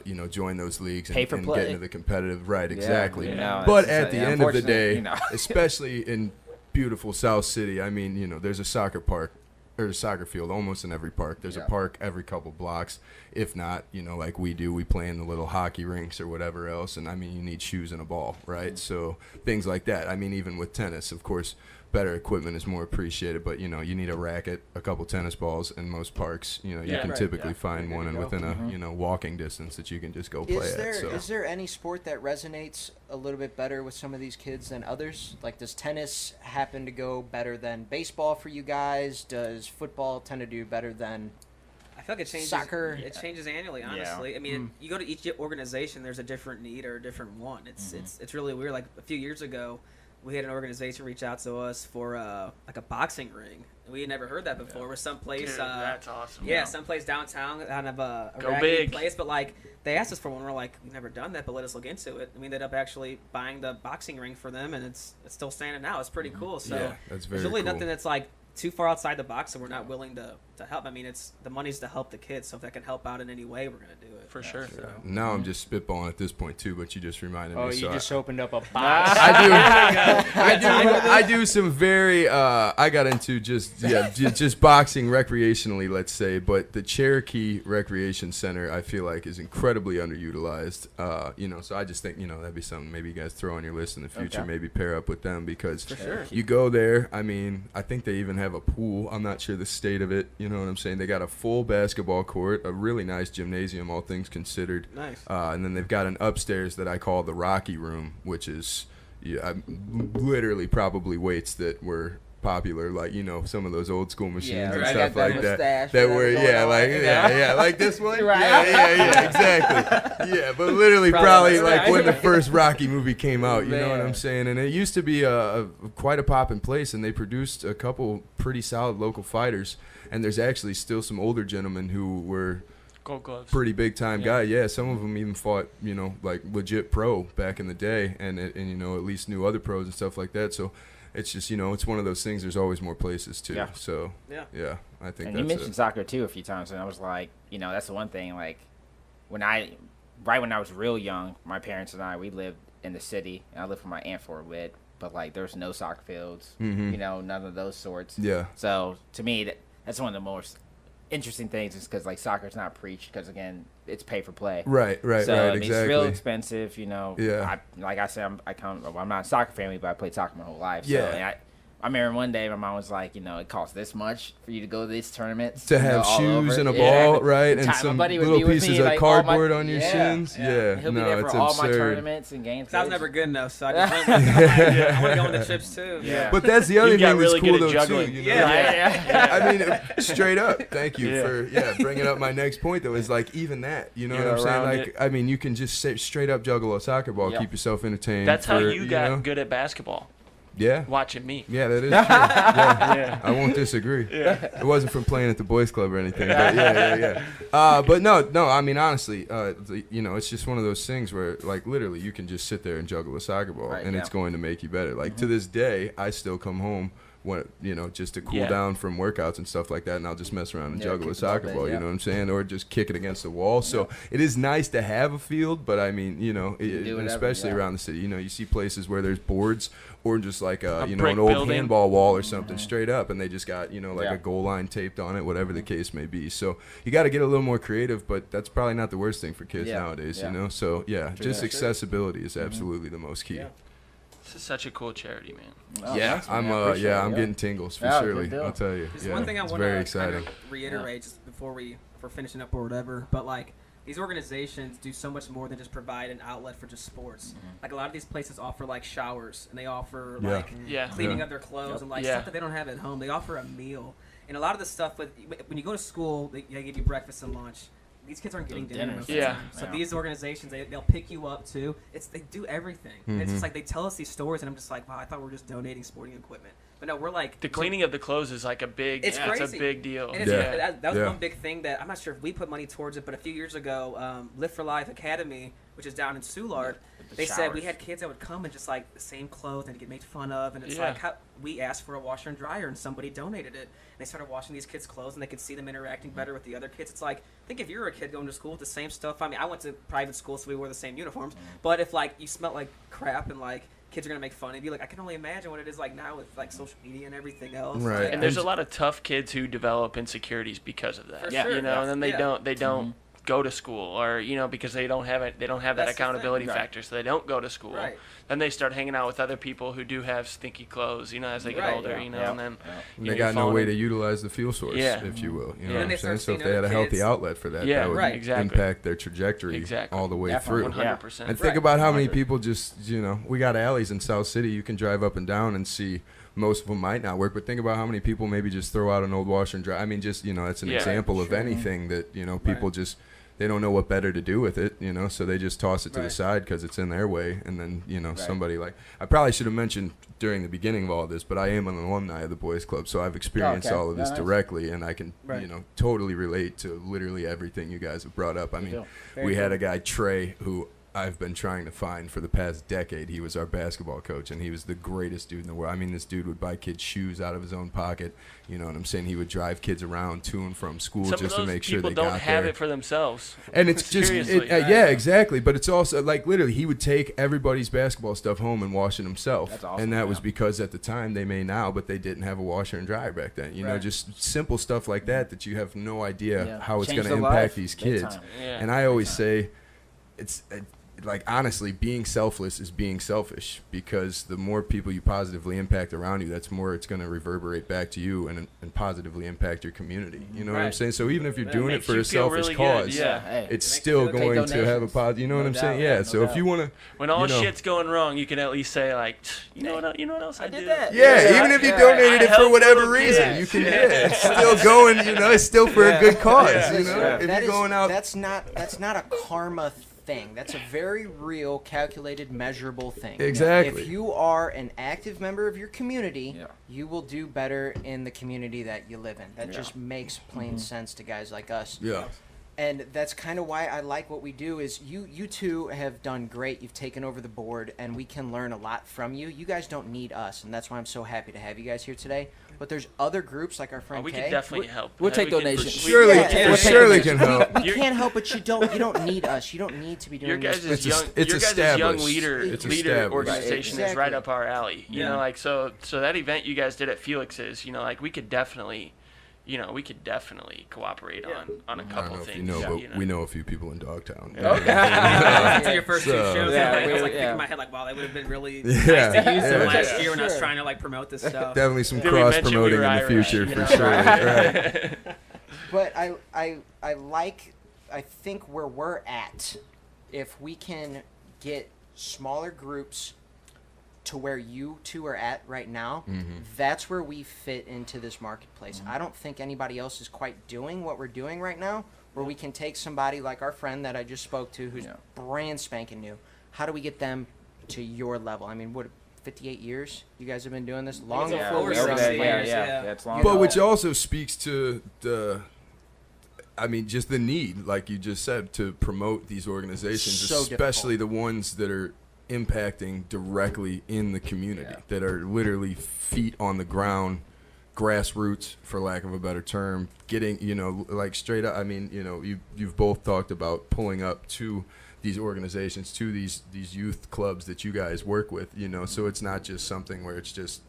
you know, join those leagues Pay and, for and play. get into the competitive. Right, exactly. you know, But it's at just, the like, end of the unfortunate, day, you know. especially in beautiful South City, I mean, you know, there's a soccer park or a soccer field almost in every park. There's Yeah. a park every couple blocks. If not, you know, like we do, we play in the little hockey rinks or whatever else. And I mean, you need shoes and a ball, right? So things like that. I mean, even with tennis, of course, better equipment is more appreciated, but you know, you need a racket, a couple tennis balls in most parks. You know, you Yeah. can Right, typically yeah. find There one you and go. within a you know walking distance that you can just go play Is at. So there any sport that resonates a little bit better with some of these kids than others? Like, does tennis happen to go better than baseball for you guys? Does football tend to do better than I feel like it changes. Soccer. It changes annually, honestly. I mean, you go to each organization, there's a different need or a different one. It's really weird. Like a few years ago, we had an organization reach out to us for like a boxing ring. We had never heard that before. We're someplace. Dude, that's awesome. Yeah, someplace downtown, kind of a Go raggedy big. place. But like, they asked us for one. We're like, we've never done that, but let us look into it. And we ended up actually buying the boxing ring for them, and it's still standing now. It's pretty cool. So yeah, that's very there's really cool. nothing that's like too far outside the box, and we're not willing to help. I mean, it's the money's to help the kids. So if that can help out in any way, we're gonna do it. For sure. So. Now I'm just spitballing at this point too, but you just reminded me. Oh, so you just opened up a box. I do some very I got into just boxing recreationally, let's say, but the Cherokee Recreation Center I feel like is incredibly underutilized. You know, so I just think, you know, that'd be something maybe you guys throw on your list in the future, Okay. maybe pair up with them because sure. you go there, I mean, I think they even have a pool. I'm not sure the state of it, you know what I'm saying? They got a full basketball court, a really nice gymnasium, all things considered. Nice. And then they've got an upstairs that I call the Rocky Room, which is literally probably weights that were popular, like, you know, some of those old school machines Yeah, and I stuff got that like that. mustache That that were, was yeah, going on, like, you know? yeah, like this one. Right. Yeah, exactly. Yeah, but literally probably like right. when the first Rocky movie came out, you know what Man. I'm saying? And it used to be quite a poppin' place, and they produced a couple pretty solid local fighters. And there's actually still some older gentlemen who were Gold gloves. pretty big time guy. Yeah, some of them even fought, you know, like legit pro back in the day, and you know, at least knew other pros and stuff like that. So it's just, you know, it's one of those things. There's always more places too. Yeah. So Yeah. yeah, I think And you that's mentioned soccer too a few times, and I was like, you know, that's the one thing. Like, when I was real young, my parents and we lived in the city, and I lived where my aunt for a bit, but like there's no soccer fields, you know, none of those sorts. Yeah. So to me, that's one of the most interesting things, is because like soccer's not preached, because again, it's pay for play. Right, so, right, I mean, exactly. It's real expensive, you know. Yeah. Like I said, I'm not a soccer family, but I played soccer my whole life. So, Yeah. I remember one day my mom was like, you know, it costs this much for you to go to these tournaments. To have shoes and a ball, right? And some little pieces of cardboard on your shins. Yeah. He'll be there for all my tournaments and games. I was never good enough, so I just I want to go on the trips too. Yeah. But that's the other thing that's really cool, good at though, juggling. too. You know? Yeah. I mean, straight up, thank you for bringing up my next point, though, is like even that. You know what I'm saying? Like, I mean, you can just straight up juggle a soccer ball, keep yourself entertained. That's how you got good at basketball. Yeah. Watching me. Yeah, that is true. Yeah. I won't disagree. Yeah. It wasn't from playing at the boys' club or anything. But yeah. But no. I mean, honestly, you know, it's just one of those things where, like, literally, you can just sit there and juggle a soccer ball, and it's going to make you better. Like to this day, I still come home just to cool down from workouts and stuff like that, and I'll just mess around and juggle a soccer ball, you know what I'm saying, or just kick it against the wall. So it is nice to have a field, but I mean, you know, especially around the city, you know, you see places where there's boards or just like an old handball wall or something straight up, and they just got, you know, like a goal line taped on it, whatever the case may be. So you got to get a little more creative, but that's probably not the worst thing for kids nowadays, you know. So just accessibility is absolutely the most key. This is such a cool charity, man. I'm getting tingles for surely. I'll tell you. There's one thing I want to kind of reiterate just before we're finishing up or whatever, but like these organizations do so much more than just provide an outlet for just sports. Like a lot of these places offer like showers, and they offer like cleaning up their clothes and like stuff that they don't have at home. They offer a meal, and a lot of the stuff when you go to school, they give you breakfast and lunch. These kids aren't getting dinner. So these organizations, they'll pick you up too. They do everything. And it's just like they tell us these stories, and I'm just like, wow, I thought we were just donating sporting equipment. But no, we're like the cleaning of the clothes is like a big. It's crazy. It's a big deal. And that was one big thing that I'm not sure if we put money towards it, but a few years ago, Live for Life Academy, which is down in Soulard, they said we had kids that would come in just like the same clothes and get made fun of, and it's like we asked for a washer and dryer, and somebody donated it. And they started washing these kids' clothes, and they could see them interacting better with the other kids. It's like, think if you're a kid going to school with the same stuff. I mean, I went to private school, so we wore the same uniforms. But if like you smelled like crap and like kids are gonna make fun of you, like I can only imagine what it is like now with like social media and everything else. Right. And there's a lot of tough kids who develop insecurities because of that. For sure. You know, and then they don't go to school, or you know, because they don't have that accountability factor, so they don't go to school. Right. Then they start hanging out with other people who do have stinky clothes, you know, as they get older, you know, and then they got no way to utilize the fuel source, if you will. You know what I'm saying? So if they had a healthy outlet for that, that would impact their trajectory all the way through. 100%. And think about how many people just, you know, we got alleys in South City you can drive up and down and see. Most of them might not work, but think about how many people maybe just throw out an old washer and dryer. I mean, just, you know, that's an example of anything that, you know, people just, they don't know what better to do with it, you know, so they just toss it to the side because it's in their way. And then, you know, somebody like, I probably should have mentioned during the beginning of all this, but I am an alumni of the Boys Club, so I've experienced all of this directly, and I can, you know, totally relate to literally everything you guys have brought up. I mean, we had a guy, Trey, who I've been trying to find for the past decade. He was our basketball coach, and he was the greatest dude in the world. I mean, this dude would buy kids shoes out of his own pocket. You know what I'm saying? He would drive kids around to and from school just to make sure they got there. People don't have it for themselves. And it's just, yeah, exactly. But it's also, like, literally, he would take everybody's basketball stuff home and wash it himself. That's awesome. And that was because at the time, they may now, but they didn't have a washer and dryer back then. You know, just simple stuff like that you have no idea how it's going to impact these kids. And I always say, it's like, honestly, being selfless is being selfish, because the more people you positively impact around you, that's more it's going to reverberate back to you and positively impact your community. You know what I'm saying? So even if you're doing it for a selfish cause, it's still going to have a positive. You know what I'm saying? Yeah. So if you want to, when all shit's going wrong, you can at least say, like, you know what else I did? Yeah. Even if you donated it for whatever reason, you can. Yeah, it's still going. You know, it's still for a good cause. You know, if you're going out, that's not a karma thing. That's a very real, calculated, measurable thing. Exactly. If you are an active member of your community, you will do better in the community that you live in. That just makes plain sense to guys like us. Yeah. And that's kind of why I like what we do is you two have done great. You've taken over the board, and we can learn a lot from you. You guys don't need us, and that's why I'm so happy to have you guys here today. But there's other groups like our friend we Kay. can definitely help. We'll take donations. Surely can help. We can't help, but you don't need us. You don't need to be doing this. Your guys' young leader organization is right up our alley. You know, like so that event you guys did at Felix's, you know, like we could definitely cooperate on a couple things. We know a few people in Dogtown. After your first two shows, I was like thinking in my head, like, wow, that would have been really nice to use them last year when I was trying to like promote this stuff. Definitely some cross promoting in the future for sure. Right. But I think where we're at, if we can get smaller groups to where you two are at right now, that's where we fit into this marketplace. I don't think anybody else is quite doing what we're doing right now, where we can take somebody like our friend that I just spoke to who's brand spanking new. How do we get them to your level? I mean, what, 58 years you guys have been doing this? Long before we were it's long. But which also speaks to just the need, like you just said, to promote these organizations, especially the ones that are impacting directly in the community, that are literally feet on the ground, grassroots, for lack of a better term, getting, like straight up. I mean, you've both talked about pulling up to these organizations, to these youth clubs that you guys work with, so it's not just something where it's just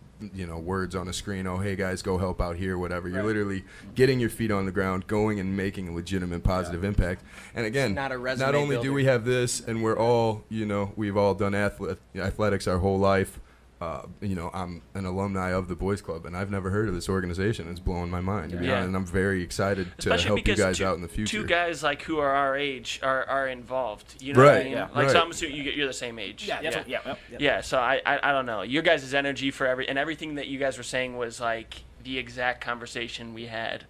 words on a screen, oh, hey guys, go help out here, whatever. You're literally getting your feet on the ground, going and making a legitimate positive impact. And again, not only do we have this, and we're all, we've all done athletics our whole life. I'm an alumni of the Boys Club, and I've never heard of this organization. It's blowing my mind, and I'm very excited to help you guys out in the future. Two guys like who are our age are involved. You know what I mean? Yeah, so I'm assuming you're the same age. Yeah. So I don't know. Your guys' energy for everything that you guys were saying was like the exact conversation we had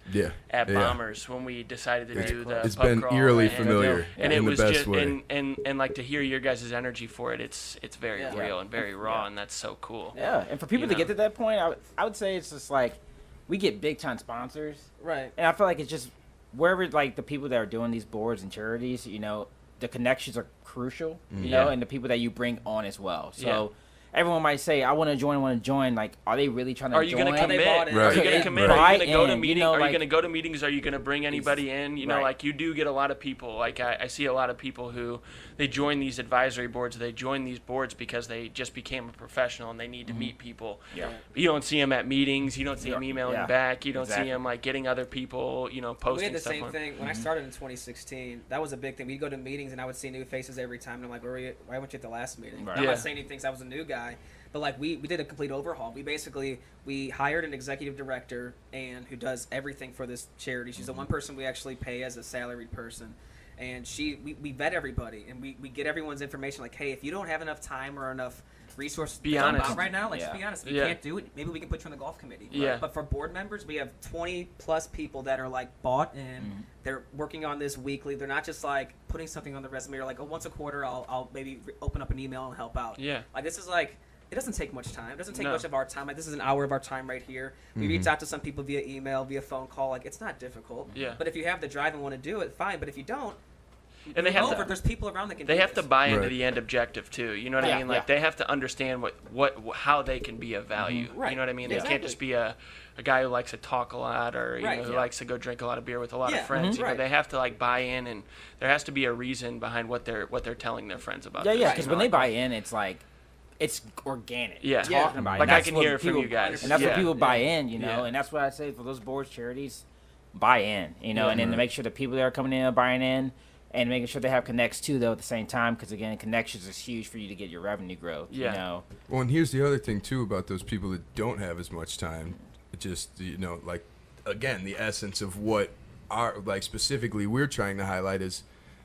at Bombers when we decided to do the it's pub been crawl eerily familiar and in it was the best just way. and like to hear your guys' energy for it, it's very real and very raw, and that's so cool. And for people to get to that point, I would say it's just like we get big time sponsors, right? And I feel like it's just wherever like the people that are doing these boards and charities, the connections are crucial, and the people that you bring on as well. So everyone might say, I want to join. Like, are they really trying to join? Are you going to commit? Right. Are you going to commit? Are you going to go to meetings? Are you going to go to meetings? Are you going to bring anybody in? Like you do get a lot of people. Like I see a lot of people who they join these advisory boards. They join these boards because they just became a professional and they need to meet people. Yeah. But you don't see them at meetings. You don't see them emailing back. You don't see them like getting other people. Posting. We had the stuff same thing when I started in 2016. That was a big thing. We'd go to meetings and I would see new faces every time. And I'm like, why weren't you at the last meeting? Right. I'm not saying anything because I was a new guy. But like we did a complete overhaul. We hired an executive director who does everything for this charity. She's the one person we actually pay as a salaried person. And we vet everybody and we get everyone's information like, hey, if you don't have enough time or enough resources be honest right now, just be honest. If you can't do it, maybe we can put you on the golf committee. Yeah. But for board members, we have 20 plus people that are like bought in. They're working on this weekly. They're not just like putting something on the resume or like, once a quarter I'll maybe open up an email and help out. Yeah. Like this is like, it doesn't take much time. It doesn't take much of our time. Like this is an hour of our time right here. We reach out to some people via email, via phone call. Like it's not difficult. Yeah. But if you have the drive and want to do it, fine. But if you don't, and they have there's people around that can. They do have this. to buy into the end objective too. You know what I mean? Like they have to understand how they can be of value. Right. You know what I mean? They can't just be a guy who likes to talk a lot or who likes to go drink a lot of beer with a lot of friends. You know, they have to like buy in, and there has to be a reason behind what they're telling their friends about. Yeah, because when they buy in, it's like. It's organic. Talking about it. Like I can hear it from you guys. And that's what people buy in, and that's what I say for those boards, charities, buy in, and then to make sure the people that are coming in are buying in and making sure they have connects too, though, at the same time, because again, connections is huge for you to get your revenue growth, Well, and here's the other thing too about those people that don't have as much time, just, like, again, the essence of what specifically we're trying to highlight is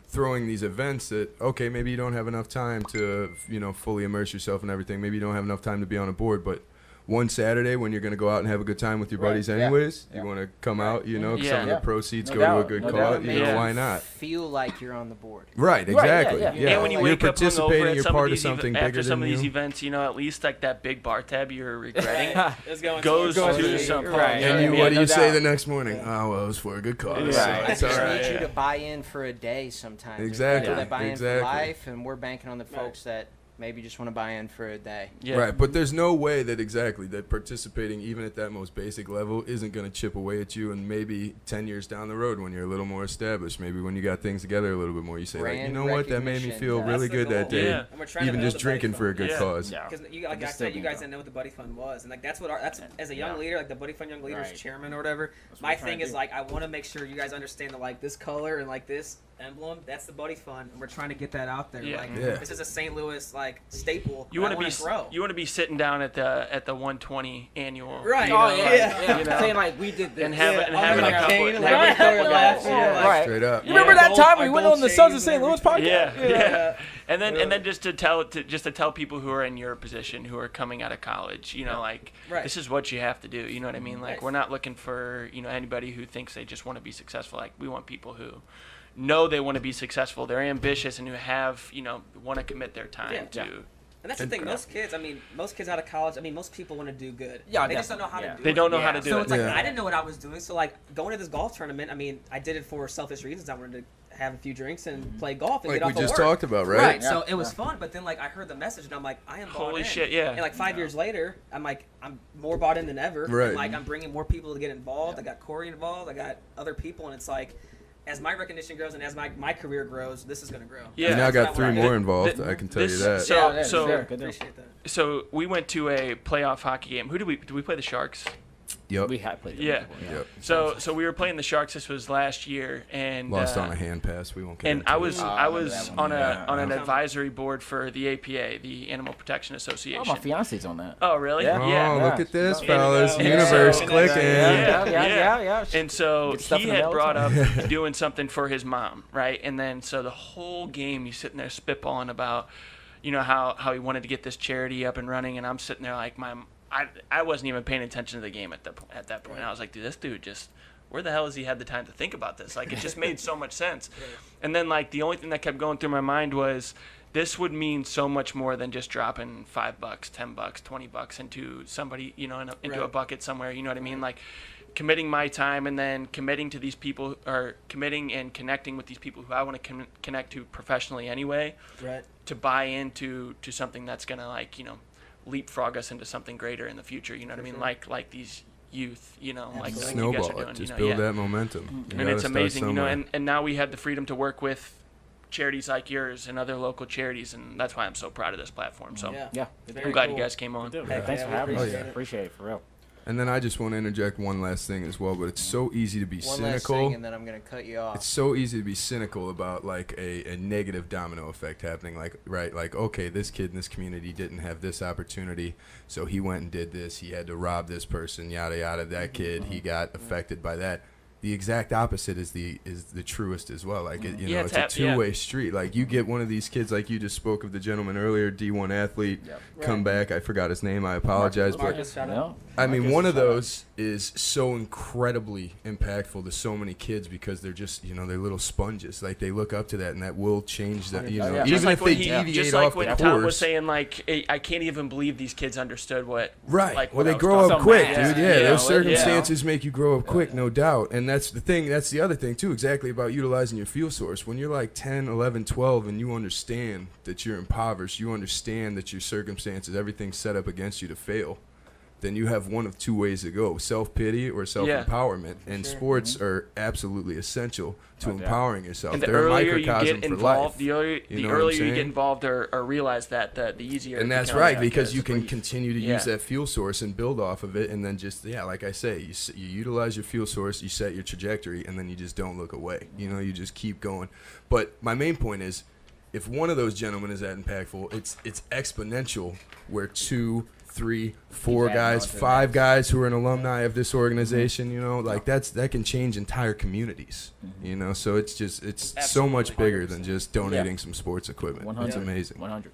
throwing these events that, okay, maybe you don't have enough time to, fully immerse yourself in everything. Maybe you don't have enough time to be on a board, but one Saturday when you're going to go out and have a good time with your buddies anyways. You want to come out, you know, some of the proceeds go to a good cause. You know, why not? Feel like you're on the board. Right, exactly. And when you wake up hungover you're part of something bigger after some of these events, you know, at least like that big bar tab you're regretting goes to something. And what do you say the next morning? Oh, well, it was for a good cause. I just need you to buy in for a day sometimes. Exactly. That buy in for life, and we're banking on the folks that maybe just want to buy in for a day. Right, but there's no way that participating even at that most basic level isn't going to chip away at you, and maybe 10 years down the road when you're a little more established, maybe when you got things together a little bit more, you say, like, you know what, that made me feel really good that day, even just drinking for a good cause. Because like I said, you guys didn't know what the Buddy Fund was, and like that's as a young leader, like the Buddy Fund Young Leaders chairman or whatever, my thing is like I want to make sure you guys understand that like this color and like this emblem, that's the Buddy Fund, and we're trying to get that out there. This is a St. Louis like staple. You want to be sitting down at the 120 annual, right? You know, saying like we did this, and having a couple guys, right? Straight up. You remember that time we went on the Sons of St. Louis podcast? Yeah. And then just to tell people who are in your position, who are coming out of college, you know, like this is what you have to do. You know what I mean? Like we're not looking for anybody who thinks they just want to be successful. Like we want people who know they want to be successful, they're ambitious, and who have want to commit their time to. And that's the thing. Most kids out of college, most people want to do good. Yeah, they just don't know how to do it. They don't know how to do it. So it's like I didn't know what I was doing. So like going to this golf tournament, I did it for selfish reasons. I wanted to have a few drinks and play golf and like get off we just work. talked about, right? Right. So it was fun, but then like I heard the message and I'm like, I am bought holy in. shit, yeah. And like 5 years later, I'm more bought in than ever. Right. And like I'm bringing more people to get involved. I got Corey involved. I got other people, and it's like, as my recognition grows and as my career grows, this is going to grow. Yeah, you now got 3 more involved. I can tell you that. Appreciate that. So we went to a playoff hockey game. Did we play the Sharks? Yep. We had played them before. Yep. So we were playing the Sharks. This was last year, and lost on a hand pass. We won't get and into I was on an Yeah. advisory board for the APA, the Animal Protection Association. Oh, my fiance's on that. Oh, really? Oh, look at this, And, fellas! and Universe so- clicking. Yeah. And so Get stuff he in the had mail brought up time. doing something for his mom, right? And then so the whole game, he's sitting there spitballing about, how he wanted to get this charity up and running, and I'm sitting there like I wasn't even paying attention to the game at that point. I was like, dude, this dude just, where the hell has he had the time to think about this? Like, it just made so much sense. And then, like, the only thing that kept going through my mind was, this would mean so much more than just dropping $5, $10, $20 into somebody, into a bucket somewhere. You know what I mean? Like, committing my time and then committing to these people, or committing and connecting with these people who I want to connect to professionally anyway. Right. To buy into something that's gonna leapfrog us into something greater in the future. You know what I mean? Like these youth, like snowball you guys are doing. it. Just build that momentum. Mm-hmm. And it's amazing, and now we had the freedom to work with charities like yours and other local charities, and that's why I'm so proud of this platform. So I'm glad you guys came on. Thanks for having us. Appreciate it, for real. And then I just want to interject one last thing as well, but it's so easy to be One cynical. last thing, and then I'm going to cut you off. It's so easy to be cynical about like a negative domino effect happening. Like, okay, this kid in this community didn't have this opportunity, so he went and did this. He had to rob this person, yada yada. That kid, he got affected by that. The exact opposite is the truest as well. Like it's a two-way street. Like you get one of these kids, like you just spoke of the gentleman earlier, D1 athlete, come back. I forgot his name. I apologize, Marcus, but I mean, one of those is so incredibly impactful to so many kids because they're just they're little sponges. Like they look up to that, and that will change that. Even if they deviate just off like the when course. Tom was saying, like, I can't even believe these kids understood what. Right. Like, well, what they grow up quick, dude. Yeah, those circumstances yeah. make you grow up quick, no doubt. And that's the thing. That's the other thing, too, exactly about utilizing your fuel source. When you're like 10, 11, 12, and you understand that you're impoverished, you understand that your circumstances, everything's set up against you to fail, then you have one of two ways to go, self-pity or self-empowerment. And sports are absolutely essential to empowering yourself. And the They're earlier a you microcosm get involved, for the life. earlier you get involved or realize that, the easier and it that's becomes. right, because you can continue to use Yeah. that fuel source and build off of it, and then just, like I say, you utilize your fuel source, you set your trajectory, and then you just don't look away. You just keep going. But my main point is, if one of those gentlemen is that impactful, it's exponential where 2, 3, 4 guys, 5 guys who are an alumni of this organization, that can change entire communities. So it's so much bigger than just donating some sports equipment. 100. It's amazing. 100.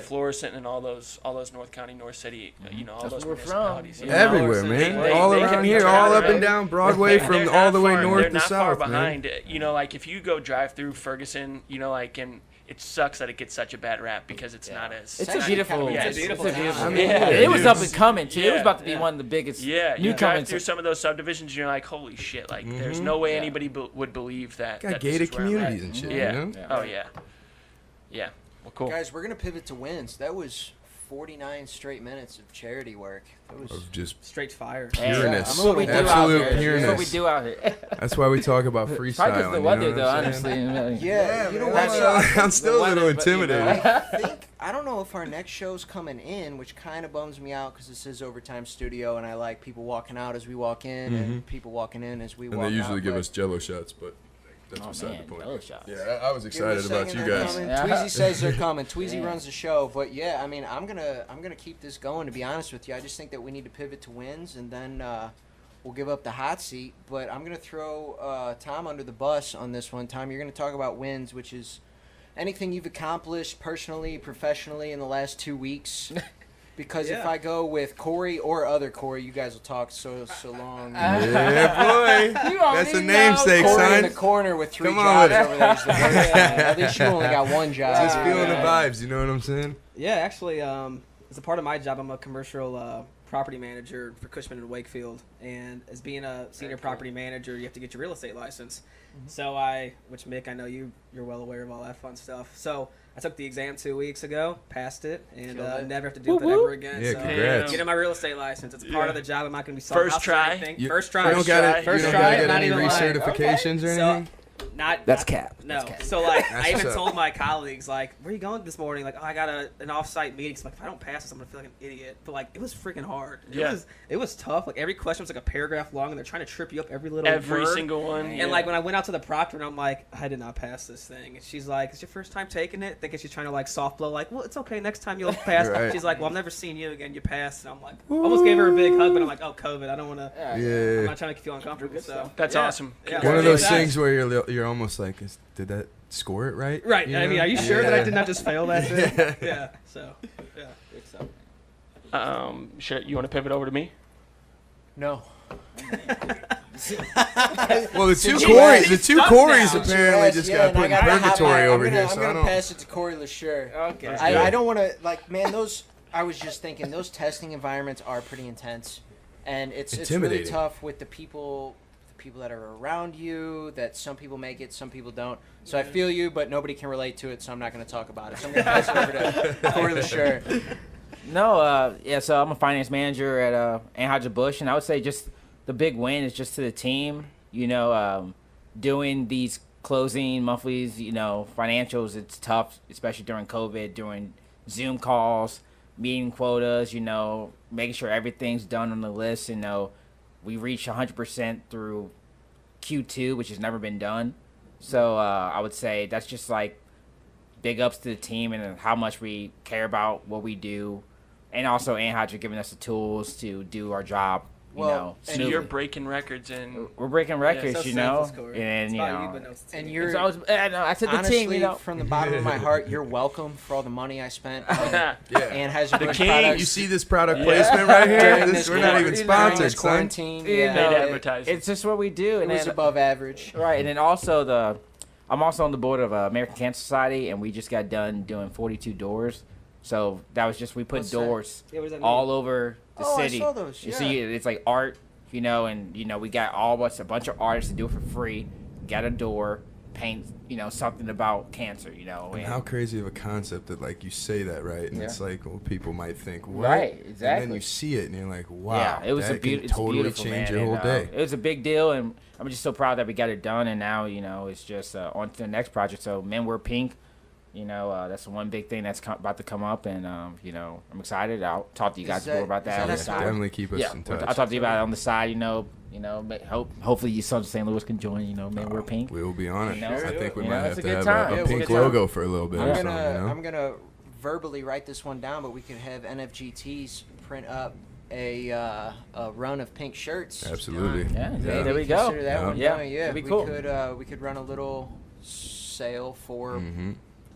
Florissant and all those North County, North City, all those municipalities. Everywhere, man. All around here, all up and down Broadway, from all the way north to south. They're not far behind. Like if you go drive through Ferguson, and it sucks that it gets such a bad rap because it's not as. It's a beautiful. It's a beautiful. It was up and coming too. It was about to be one of the biggest. Yeah, you drive through some of those subdivisions, and you're like, holy shit! Like, there's no way anybody would believe that. Got gated communities and shit. Yeah. Oh yeah. Yeah. Well, cool. Guys, we're gonna pivot to wins. That was 49 straight minutes of charity work. That was of just straight fire. Pureness. Absolute pureness. That's what we do out here. That's why we talk about freestyling. Probably because the weather, though, honestly. Yeah, you know what? I'm still a little intimidated. I don't know if our next show's coming in, which kind of bums me out because this is Overtime Studio, and I like people walking out as we walk in and people walking in as we walk out. And they usually give us Jello shots, but that's beside the point. Yeah, I was excited about you guys. Tweezy says they're coming. Tweezy runs the show, but yeah, I mean, I'm gonna keep this going. To be honest with you, I just think that we need to pivot to wins, and then we'll give up the hot seat. But I'm gonna throw Tom under the bus on this one. Tom, you're gonna talk about wins, which is anything you've accomplished personally, professionally in the last 2 weeks. Because if I go with Corey or other Corey, you guys will talk so long. Yeah, boy. That's a namesake, Corey son. in the corner with 3 jobs over there. At least you only got 1 job. Just feeling the vibes, you know what I'm saying? Yeah, actually, as a part of my job, I'm a commercial property manager for Cushman and Wakefield. And as being a senior property manager, you have to get your real estate license. So which Mick, I know you're well aware of all that fun stuff. So I took the exam 2 weeks ago, passed it, and never have to deal with it ever again. Yeah, so congrats. Getting my real estate license, it's part of the job. I'm not going to be selling First try. First try. You don't got to get any even recertifications or anything? That's cap. No. So I even told my colleagues, like, where are you going this morning? Like, I got an off-site meeting. So, like, if I don't pass this, I'm gonna feel like an idiot. But like, it was freaking hard. It was tough. Like every question was like a paragraph long, and they're trying to trip you up every word. Single one. And like when I went out to the proctor, and I'm like, I did not pass this thing. And she's like, it's your first time taking it? Thinking she's trying to like soft blow, like, well, it's okay. Next time you'll pass. Right. She's like, well, I've never seen you again. You passed. And I'm like, almost gave her a big hug, but I'm like, oh, COVID. I don't want to. I'm not trying to make you feel uncomfortable. So that's awesome. Yeah. One of those things where you're almost like, did that score it right? Right. You know? I mean, are you sure that I did not just fail that thing? Yeah. So, yeah. You want to pivot over to me? No. Well, the two Corys apparently just got put in purgatory over here. I'm going to pass it to Corey LaSure. Okay. I don't want to, like, man, I was just thinking, those testing environments are pretty intense. And it's really tough with the people that are around you, that some people make it, some people don't. So I feel you, but nobody can relate to it, so I'm not going to talk about it. So I'm going to pass it over to Corey LaSure. No, so I'm a finance manager at Anheuser-Busch, and I would say just the big win is just to the team, doing these closing monthlies, financials, it's tough, especially during COVID, during Zoom calls, meeting quotas, making sure everything's done on the list, we reached 100% through Q2, which has never been done. So I would say that's just like big ups to the team and how much we care about what we do. And also Anheuser giving us the tools to do our job, and smoothly. you're breaking records and we're breaking records, and you're I said the honestly, team, from the bottom of my heart, you're welcome for all the money I spent on Anheuser-Busch King, products. you see this product placement right here? We're not even sponsored, son. Quarantine. It's just what we do. It was above average. Right, and then also I'm also on the board of American Cancer Society, and we just got done doing 42 doors. So that was just, we put doors all over the city. I saw those, You see, it's like art, and we got a bunch of artists to do it for free. Got a door, paint, something about cancer, And how crazy of a concept that, like, you say that, right? And it's like, well, people might think, what? Right, exactly. And then you see it, and you're like, wow, yeah, it was totally change your whole day. It was a big deal, and I'm just so proud that we got it done, and now, it's just on to the next project. So, Men Wear Pink. That's one big thing that's about to come up, and I'm excited. I'll talk to you guys more about that on the side. Definitely keep us in touch. I'll talk to you about it on the side. Hopefully you son St. Louis can join. Men Wear Pink. We will be on it. I think we might have it's to a have good time. a pink logo for a little bit. I'm gonna verbally write this one down, but we could have NFGTs print up a run of pink shirts. Absolutely. There we go. That one. Yeah. That'd be cool. We could run a little sale for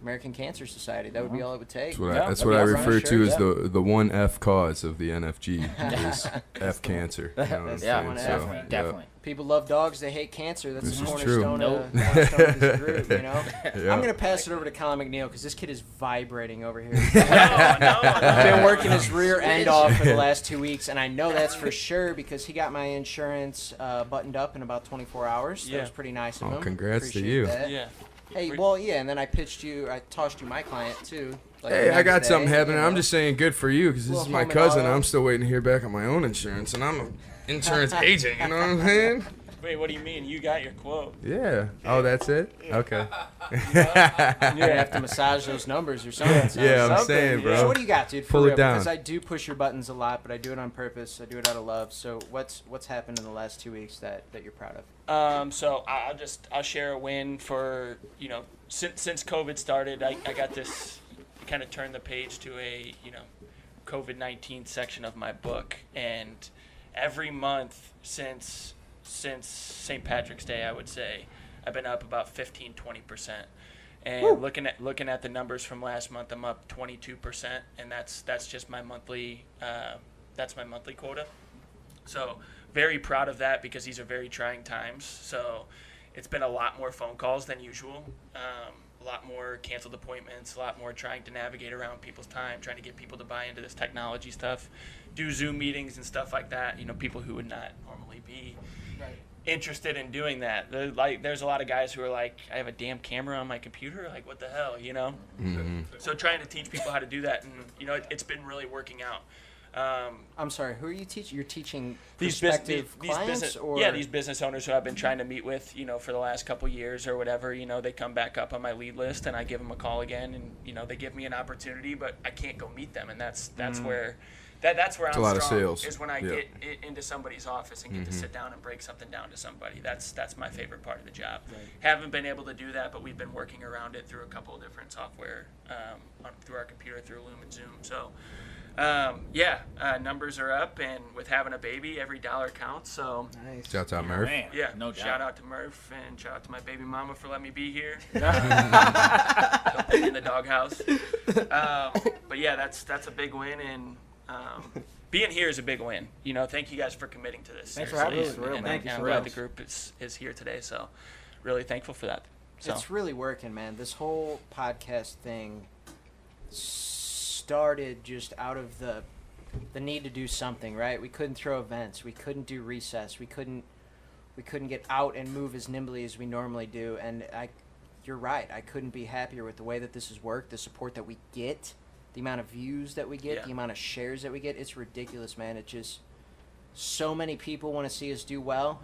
American Cancer Society. That would be all it would take. That's what I refer to as the one F cause of the NFG is F cancer. You know what I'm saying? Definitely. People love dogs. They hate cancer. That's the cornerstone of this group, you know? I'm going to pass it over to Colin McNeil because this kid is vibrating over here. I've been working his rear end off for the last 2 weeks, and I know that's for sure because he got my insurance buttoned up in about 24 hours. That was pretty nice of him. Congrats Appreciate to you. That. Yeah. Hey, and then I tossed you my client, too. Hey, I got something happening. I'm just saying good for you because this is my cousin. I'm still waiting to hear back on my own insurance, and I'm an insurance agent, you know what I'm saying? Wait, what do you mean? You got your quote. Yeah. Oh, that's it? Okay. You're going to have to massage those numbers or something. Yeah, I'm saying, bro. So what do you got, dude? Pull it down. Because I do push your buttons a lot, but I do it on purpose. I do it out of love. So what's happened in the last 2 weeks that you're proud of? So I'll share a win for, since COVID started, I got this, kind of turned the page to a, COVID-19 section of my book. And every month since St. Patrick's Day, I would say, I've been up about 15-20%. And looking at the numbers from last month, I'm up 22%, and that's just my monthly quota. So very proud of that because these are very trying times. So it's been a lot more phone calls than usual, a lot more canceled appointments, a lot more trying to navigate around people's time, trying to get people to buy into this technology stuff, do Zoom meetings and stuff like that. People who would not normally be interested in doing that. There's a lot of guys who are like, I have a damn camera on my computer. Like, what the hell, Mm-hmm. So trying to teach people how to do that, and it's been really working out. I'm sorry, who are you teaching? You're teaching these prospective clients? These business owners who I've been trying to meet with, for the last couple years or whatever. They come back up on my lead list, and I give them a call again, and they give me an opportunity, but I can't go meet them, and that's where. That's where I'm strong. A lot of sales. Is when I get into somebody's office and get to sit down and break something down to somebody. That's my favorite part of the job. Right. Haven't been able to do that, but we've been working around it through a couple of different software, through our computer, through Loom and Zoom. So, numbers are up, and with having a baby, every dollar counts. So, nice. Shouts out Murph. Yeah, no doubt. Shout out to Murph, and shout out to my baby mama for letting me be here. In the doghouse. But yeah, that's a big win, and being here is a big win. Thank you guys for committing to this. Thanks for having us. I'm glad the group is here today. So, really thankful for that. So. It's really working, man. This whole podcast thing started just out of the need to do something, right? We couldn't throw events. We couldn't do recess. We couldn't get out and move as nimbly as we normally do. And you're right. I couldn't be happier with the way that this has worked, the support that we get. The amount of views that we get, the amount of shares that we get, it's ridiculous, man. It just, so many people want to see us do well,